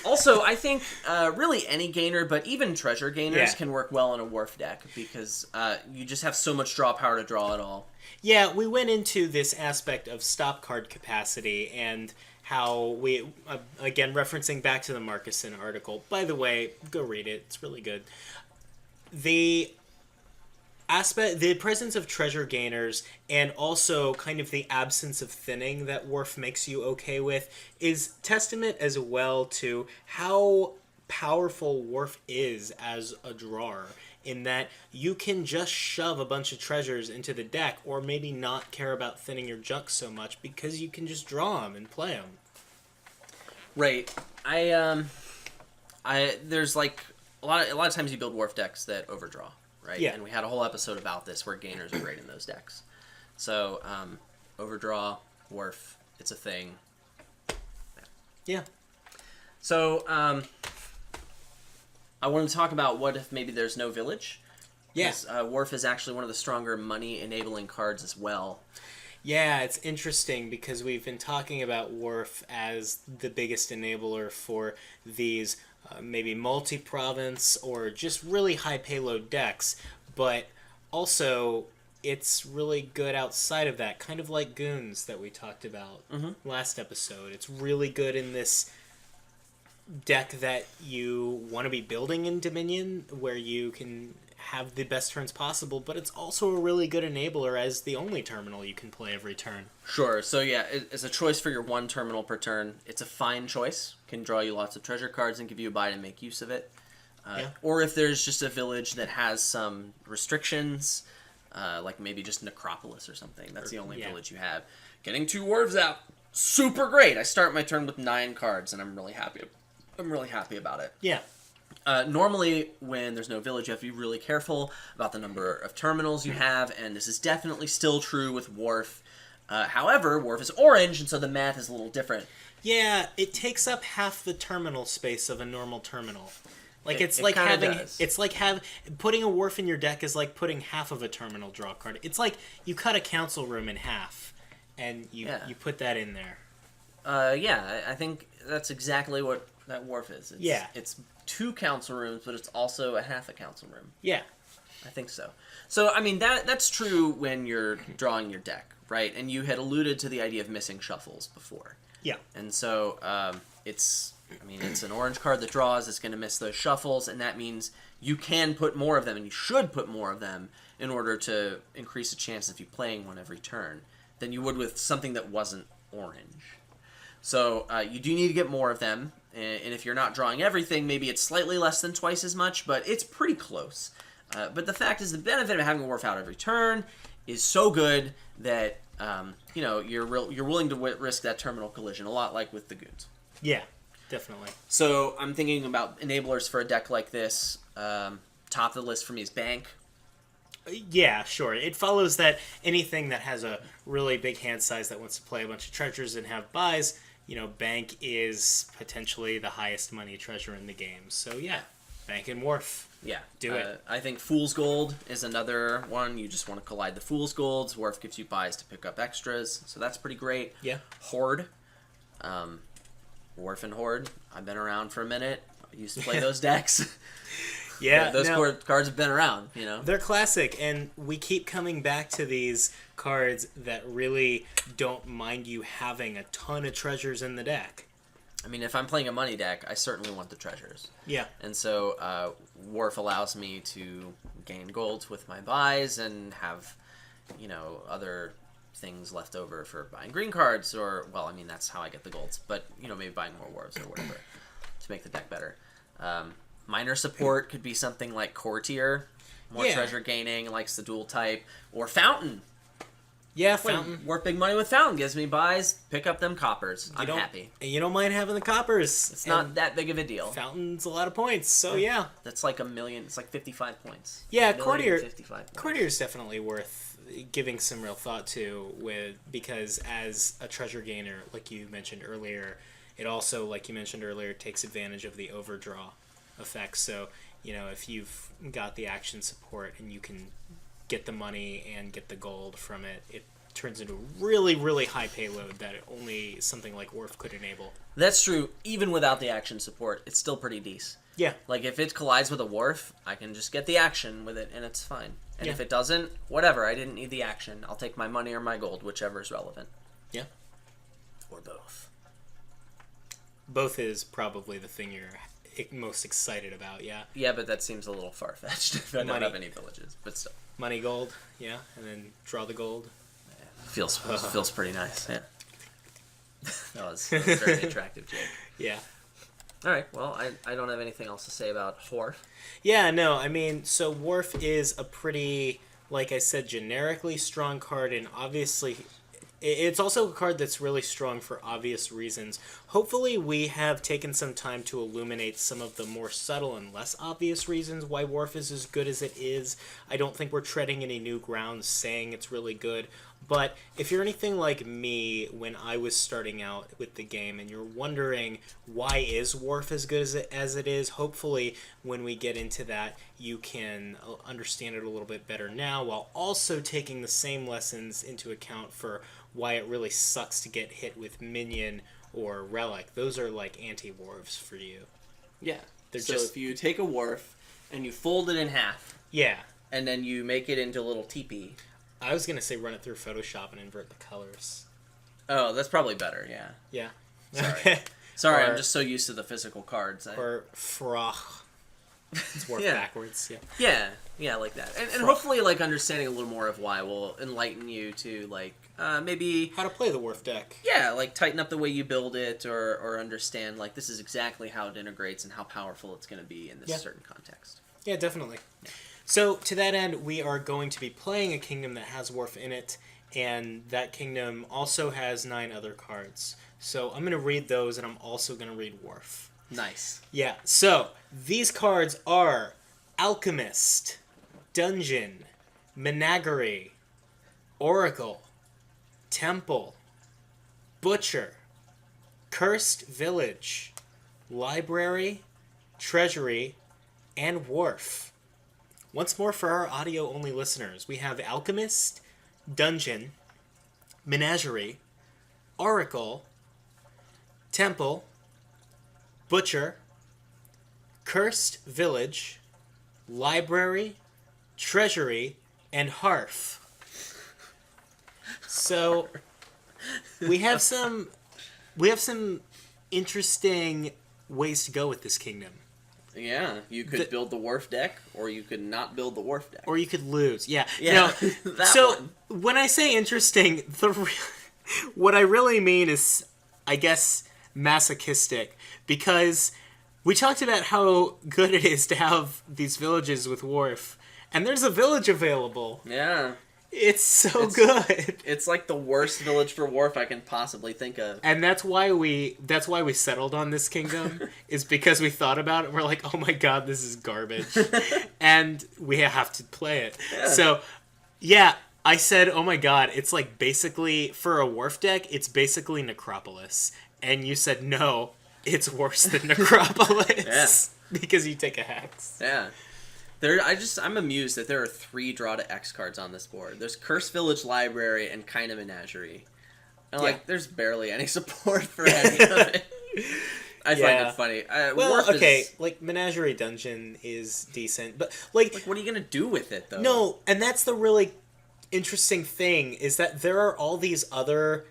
also, I think really any gainer, but even treasure gainers can work well in a Wharf deck because you just have so much draw power to draw it all. Yeah, we went into this aspect of stop card capacity and how we, again, referencing back to the Marcuson article. By the way, go read it. It's really good. The presence of treasure gainers and also kind of the absence of thinning that Wharf makes you okay with is testament as well to how powerful Wharf is as a drawer, in that you can just shove a bunch of treasures into the deck or maybe not care about thinning your junk so much because you can just draw them and play them. Right. There's like a lot of times you build Wharf decks that overdraw. Right? Yeah. And we had a whole episode about this where gainers are great in those decks. So, overdraw, Wharf, it's a thing. Yeah. So, I want to talk about what if maybe there's no village. Yes. Wharf is actually one of the stronger money-enabling cards as well. Yeah, it's interesting because we've been talking about Wharf as the biggest enabler for these maybe multi-province or just really high payload decks, but also it's really good outside of that, kind of like Goons that we talked about last episode. It's really good in this deck that you want to be building in Dominion, where you can have the best turns possible, but it's also a really good enabler as the only terminal you can play every turn. Sure. So yeah, as a choice for your one terminal per turn, it's a fine choice. Can draw you lots of treasure cards and give you a buy to make use of it. Or if there's just a village that has some restrictions, like maybe just Necropolis or something. That's the only village you have. Getting 2 Wharves out, super great. I start my turn with 9 cards, and I'm really happy. I'm really happy about it. Yeah. Normally, when there's no village, you have to be really careful about the number of terminals you have, and this is definitely still true with Wharf. However, Wharf is orange, and so the math is a little different. Yeah, it takes up half the terminal space of a normal terminal. Like putting a Wharf in your deck is like putting half of a terminal draw card. It's like you cut a council room in half, and you put that in there. I think that's exactly what that Wharf is. It's 2 council rooms, but it's also a half a council room. Yeah. I think so. So, I mean, that's true when you're drawing your deck, right? And you had alluded to the idea of missing shuffles before. Yeah. And so it's an orange card that draws. It's going to miss those shuffles, and that means you can put more of them, and you should put more of them in order to increase the chance of you playing one every turn than you would with something that wasn't orange. So you do need to get more of them, and if you're not drawing everything, maybe it's slightly less than twice as much, but it's pretty close. But the fact is, the benefit of having a Wharf out every turn is so good that you're willing to risk that terminal collision, a lot like with the Goons. Yeah, definitely. So I'm thinking about enablers for a deck like this. Top of the list for me is Bank. Yeah, sure. It follows that anything that has a really big hand size that wants to play a bunch of treasures and have buys, Bank is potentially the highest money treasure in the game. So yeah, Bank and Wharf. Yeah. Do it. I think Fool's Gold is another one. You just want to collide the Fool's Golds. Wharf gives you buys to pick up extras, so that's pretty great. Yeah. Horde. Wharf and Horde. I've been around for a minute. I used to play those decks. Yeah, those cards have been around, They're classic, and we keep coming back to these cards that really don't mind you having a ton of treasures in the deck. I mean, if I'm playing a money deck, I certainly want the treasures. Yeah. And so Wharf allows me to gain golds with my buys and have, other things left over for buying green cards or, that's how I get the golds. But, maybe buying more Wharfs or whatever to make the deck better. Minor support could be something like Courtier, more treasure gaining, likes the dual type, or Fountain. Yeah, Fountain. Work big money with Fountain. Gives me buys, pick up them coppers. I'm happy. And you don't mind having the coppers. It's not that big of a deal. Fountain's a lot of points, so yeah. That's like $1 million. It's like 55 points. Yeah, Courtier's definitely worth giving some real thought to, because as a treasure gainer, like you mentioned earlier, it also, like you mentioned earlier, takes advantage of the overdraw effect. So, if you've got the action support and you can get the money and get the gold from it, it turns into a really, really high payload that only something like Wharf could enable. That's true. Even without the action support, it's still pretty decent. Yeah. Like, if it collides with a Wharf, I can just get the action with it, and it's fine. And if it doesn't, whatever. I didn't need the action. I'll take my money or my gold, whichever is relevant. Yeah. Or both. Both is probably the thing you're most excited about, yeah. Yeah, but that seems a little far-fetched if I don't have any villages, but still. Money, gold, yeah, and then draw the gold. Yeah, feels pretty nice, yeah. That was very attractive, Jake. Yeah. All right, well, I don't have anything else to say about Wharf. Yeah, no, so Wharf is a pretty, like I said, generically strong card, and obviously it's also a card that's really strong for obvious reasons. Hopefully we have taken some time to illuminate some of the more subtle and less obvious reasons why Wharf is as good as it is. I don't think we're treading any new ground saying it's really good. But if you're anything like me when I was starting out with the game and you're wondering why is Wharf as good as it is, hopefully when we get into that you can understand it a little bit better now, while also taking the same lessons into account for why it really sucks to get hit with Minion or Relic. Those are like anti-Wharfs for you. Yeah. So if you take a Wharf and you fold it in half. Yeah. And then you make it into a little teepee. I was going to say run it through Photoshop and invert the colors. Oh, that's probably better, yeah. Yeah. Sorry, I'm just so used to the physical cards. Or Froch. It's Wharf backwards, yeah. Yeah, like that. And hopefully, like, understanding a little more of why will enlighten you to, like, maybe... how to play the Wharf deck. Yeah, like, tighten up the way you build it, or understand, like, this is exactly how it integrates and how powerful it's going to be in this certain context. Yeah, definitely. Yeah. So, to that end, we are going to be playing a kingdom that has Wharf in it, and that kingdom also has 9 other cards. So, I'm going to read those, and I'm also going to read Wharf. Nice. Yeah, so, these cards are Alchemist, Dungeon, Menagerie, Oracle, Temple, Butcher, Cursed Village, Library, Treasury, and Wharf. Once more for our audio-only listeners, we have Alchemist, Dungeon, Menagerie, Oracle, Temple, Butcher, Cursed Village, Library, Treasury, and Wharf. So, we have some we have some interesting ways to go with this kingdom. Yeah, you could build the Wharf deck, or you could not build the Wharf deck. Or you could lose. Yeah. Yeah, No, so when I say interesting, what I really mean is, I guess, masochistic. Because we talked about how good it is to have these villages with Wharf. And there's a village available. Yeah. It's good. It's like the worst village for Wharf I can possibly think of. And that's why we settled on this kingdom, is because we thought about it. We're like, oh my god, this is garbage. And we have to play it. Yeah. So, yeah, I said, oh my god, it's like basically, for a Wharf deck, it's basically Necropolis. And you said, no, it's worse than Necropolis. Yeah. Because you take a hex. Yeah. I'm amused that there are 3 draw to X cards on this board. There's Cursed Village Library and kind of Menagerie. And there's barely any support for any of it. I find it funny. Like Menagerie Dungeon is decent, but like what are you gonna do with it though? No, and that's the really interesting thing, is that there are all these other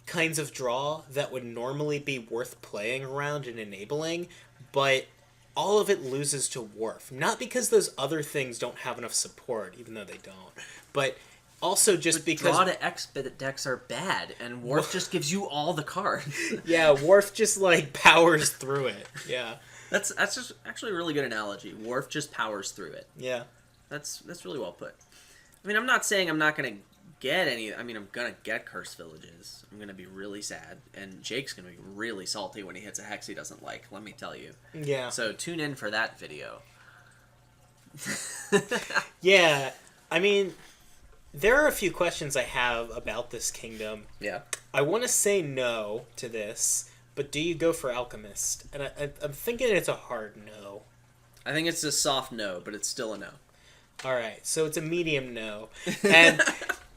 kinds of draw that would normally be worth playing around and enabling, but all of it loses to Wharf. Not because those other things don't have enough support, even though they don't, but also just because draw to X decks are bad, and Wharf just gives you all the cards. Yeah, Wharf just like powers through it. Yeah, that's just actually a really good analogy. Wharf just powers through it. Yeah, that's really well put. I mean, I'm not saying I'm not gonna get any. I mean, I'm gonna get Cursed Villages. I'm gonna be really sad, and Jake's gonna be really salty when he hits a hex he doesn't like. Let me tell you. Yeah. So tune in for that video. Yeah, I mean, there are a few questions I have about this kingdom. Yeah. I want to say no to this, but do you go for Alchemist? And I'm thinking it's a hard no. I think it's a soft no, but it's still a no. All right, so it's a medium no. And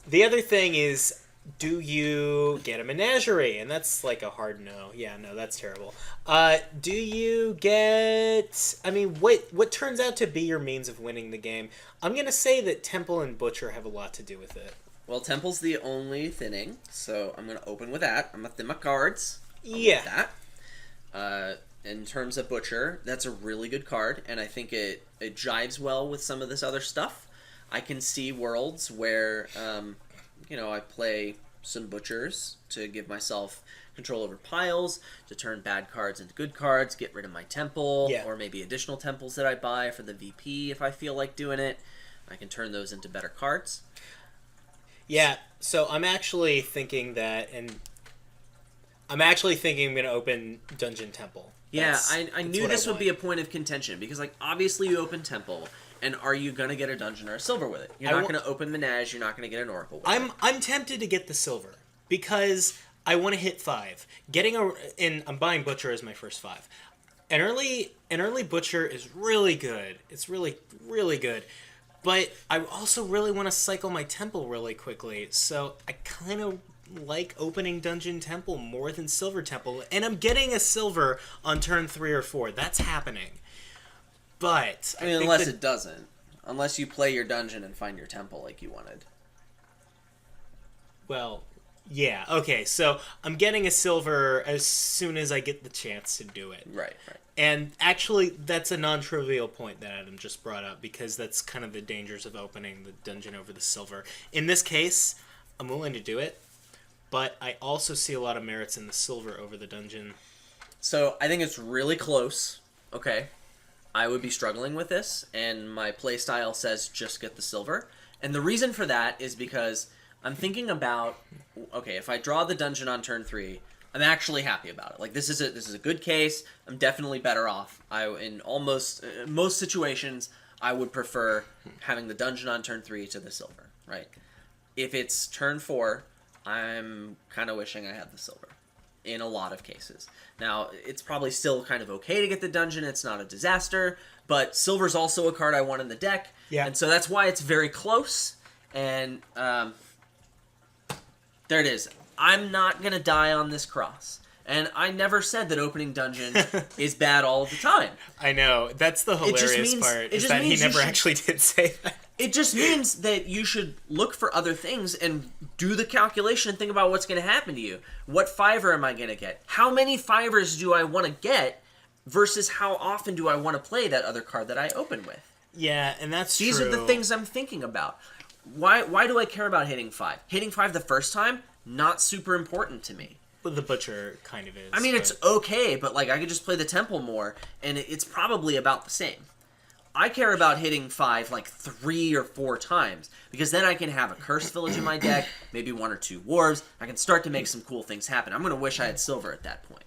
the other thing is, do you get a Menagerie? And that's like a hard no. Yeah, no, that's terrible. Do you get... I mean, what turns out to be your means of winning the game? I'm going to say that Temple and Butcher have a lot to do with it. Well, Temple's the only thinning, so I'm going to open with that. I'm going to thin my cards. Yeah. That. In terms of Butcher, that's a really good card, and I think it jives well with some of this other stuff. I can see worlds where, I play some Butchers to give myself control over piles, to turn bad cards into good cards, get rid of my Temple, or maybe additional Temples that I buy for the VP if I feel like doing it. I can turn those into better cards. Yeah, so I'm actually thinking that, and I'm going to open Dungeon Temple. Yeah, I knew this would be a point of contention, because, like, obviously you open Temple, and are you going to get a Dungeon or a Silver with it? You're not going to open Menage, you're not going to get an Oracle with it. I'm tempted to get the Silver, because I want to hit 5. I'm buying Butcher as my first 5. An early Butcher is really good. It's really, really good. But I also really want to cycle my Temple really quickly, so I kind of like opening Dungeon Temple more than Silver Temple, and I'm getting a Silver on turn 3 or 4. That's happening. But I mean, unless it doesn't. Unless you play your Dungeon and find your Temple like you wanted. Well, yeah. Okay, so I'm getting a Silver as soon as I get the chance to do it. Right. And actually, that's a non-trivial point that Adam just brought up, because that's kind of the dangers of opening the Dungeon over the Silver. In this case, I'm willing to do it. But I also see a lot of merits in the Silver over the Dungeon. So I think it's really close. Okay. I would be struggling with this, and my playstyle says just get the Silver. And the reason for that is because I'm thinking about, okay, if I draw the Dungeon on turn 3, I'm actually happy about it. Like, this is a good case. I'm definitely better off. In most situations, I would prefer having the Dungeon on turn 3 to the Silver, right? If it's turn 4... I'm kind of wishing I had the Silver in a lot of cases. Now, it's probably still kind of okay to get the Dungeon. It's not a disaster, but Silver's also a card I want in the deck. Yeah. And so that's why it's very close. And there it is. I'm not going to die on this cross. And I never said that opening Dungeon is bad all of the time. I know. That's the hilarious part, is that he never actually did say that. It just means that you should look for other things and do the calculation and think about what's going to happen to you. What fiver am I going to get? How many fivers do I want to get versus how often do I want to play that other card that I open with? Yeah, and These are the things I'm thinking about. Why do I care about hitting 5? Hitting 5 the first time, not super important to me. But the Butcher kind of is. I mean, it's okay, but like I could just play the Temple more, and it's probably about the same. I care about hitting 5 like 3 or 4 times, because then I can have a Cursed Village in my deck, maybe 1 or 2 Wharves. I can start to make some cool things happen. I'm going to wish I had Silver at that point.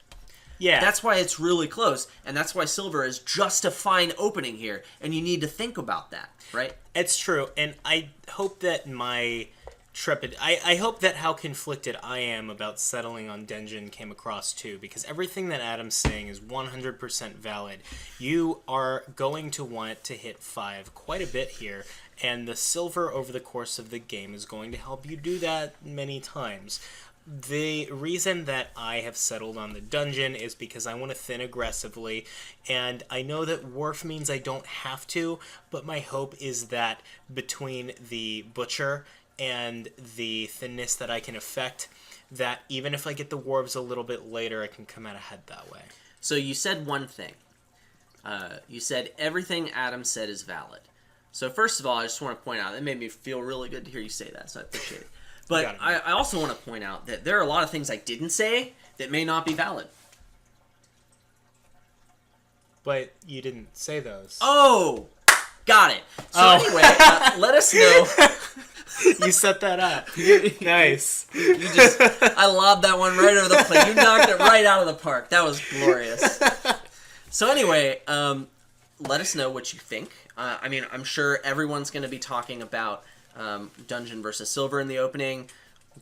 Yeah. That's why it's really close, and that's why Silver is just a fine opening here, and you need to think about that, right? It's true, and I hope that my I hope that how conflicted I am about settling on Dungeon came across too, because everything that Adam's saying is 100% valid. You are going to want to hit 5 quite a bit here, and the Silver over the course of the game is going to help you do that many times. The reason that I have settled on the Dungeon is because I want to thin aggressively, and I know that Wharf means I don't have to, but my hope is that between the Butcher and the thinness that I can affect, that even if I get the Wharves a little bit later, I can come out ahead that way. So you said one thing. You said everything Adam said is valid. So first of all, I just want to point out, it made me feel really good to hear you say that, so I appreciate it. But I also want to point out that there are a lot of things I didn't say that may not be valid. But you didn't say those. Oh! Got it. So anyway, let us know. You set that up. Nice. I lobbed that one right over the plate. You knocked it right out of the park. That was glorious. So anyway, let us know what you think. I mean, I'm sure everyone's going to be talking about Dungeon versus Silver in the opening.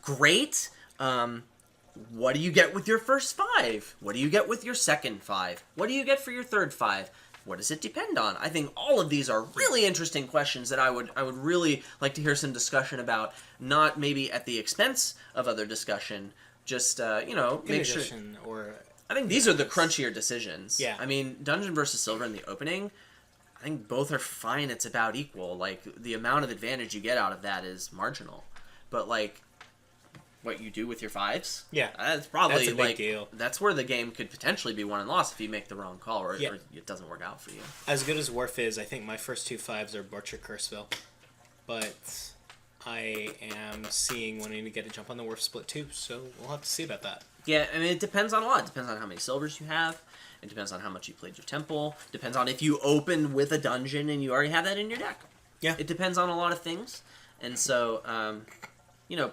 Great. What do you get with your first 5? What do you get with your second 5? What do you get for your third 5? What does it depend on? I think all of these are really interesting questions that I would really like to hear some discussion about, not maybe at the expense of other discussion, just, make sure... I think these are the crunchier decisions. Yeah. I mean, Dungeon versus Silver in the opening, I think both are fine. It's about equal. Like, the amount of advantage you get out of that is marginal. But, like, what you do with your 5s? Yeah. That's probably, that's a big deal. That's where the game could potentially be won and lost if you make the wrong call or it doesn't work out for you. As good as Wharf is, I think my first 2 5s are Butcher Curseville. But I am wanting to get a jump on the Wharf split too, so we'll have to see about that. Yeah, I mean, it depends on a lot. It depends on how many Silvers you have. It depends on how much you played your Temple. Depends on if you open with a Dungeon and you already have that in your deck. Yeah. It depends on a lot of things. And so,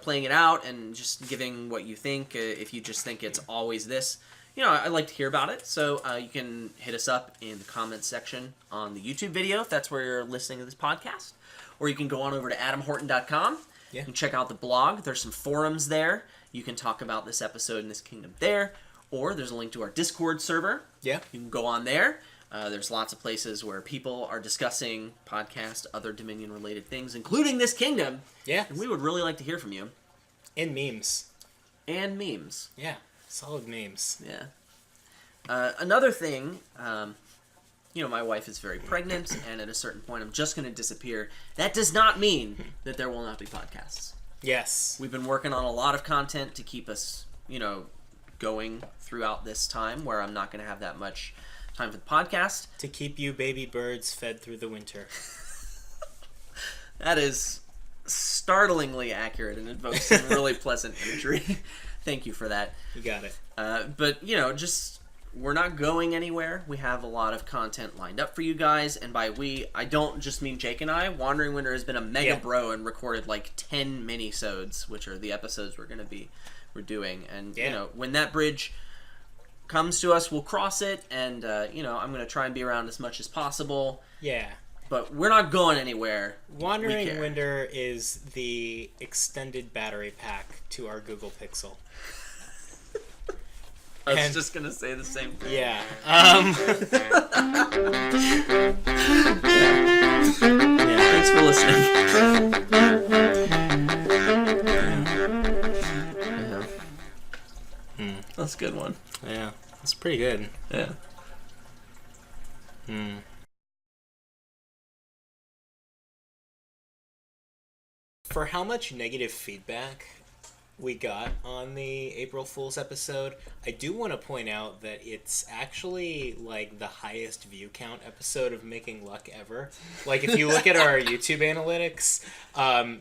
playing it out and just giving what you think, if you just think it's always this, I'd like to hear about it. So you can hit us up in the comments section on the YouTube video if that's where you're listening to this podcast. Or you can go on over to adamhorton.com. Yeah. You can check out the blog. There's some forums there. You can talk about this episode and this kingdom there. Or there's a link to our Discord server. Yeah. You can go on there. There's lots of places where people are discussing podcast, other Dominion-related things, including this kingdom. Yeah. And we would really like to hear from you. And memes. And memes. Yeah. Solid memes. Yeah. Another thing, my wife is very pregnant, and at a certain point I'm just going to disappear. That does not mean that there will not be podcasts. Yes. We've been working on a lot of content to keep us, going throughout this time where I'm not going to have that much time for the podcast. To keep you baby birds fed through the winter. That is startlingly accurate and invokes some really pleasant imagery. Thank you for that. You got it. But, we're not going anywhere. We have a lot of content lined up for you guys, and by we, I don't just mean Jake and I. Wandering Winter has been a mega bro and recorded like 10 mini-sodes, which are the episodes we're doing. And, when that bridge comes to us, we'll cross it, and, I'm going to try and be around as much as possible. Yeah. But we're not going anywhere. Wandering Winter is the extended battery pack to our Google Pixel. I was just going to say the same thing. Yeah. Thanks for listening. That's a good one. Yeah. That's pretty good. Yeah. For how much negative feedback we got on the April Fool's episode, I do want to point out that it's actually like the highest view count episode of Making Luck ever. Like if you look at our YouTube analytics,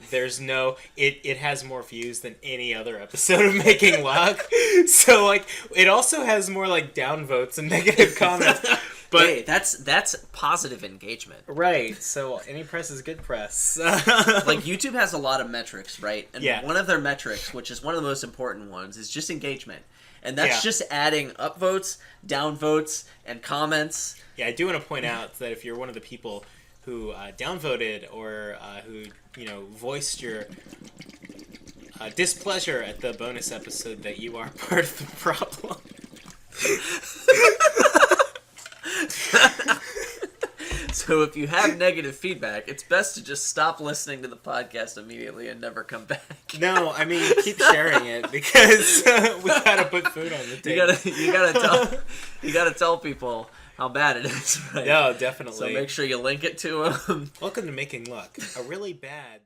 there's no it has more views than any other episode of Making Luck. So like it also has more like downvotes and negative comments. But hey, that's positive engagement. Right. So any press is good press. Like YouTube has a lot of metrics, right? And yeah. one of their metrics, which is one of the most important ones, is just engagement. And that's just adding upvotes, downvotes, and comments. Yeah, I do want to point out that if you're one of the people who downvoted or who, voiced your displeasure at the bonus episode, that you are part of the problem. So if you have negative feedback, it's best to just stop listening to the podcast immediately and never come back. No, I mean keep sharing it because we gotta put food on the table. You gotta tell people how bad it is. Right? No, definitely. So make sure you link it to them. Welcome to Making Luck, a really bad.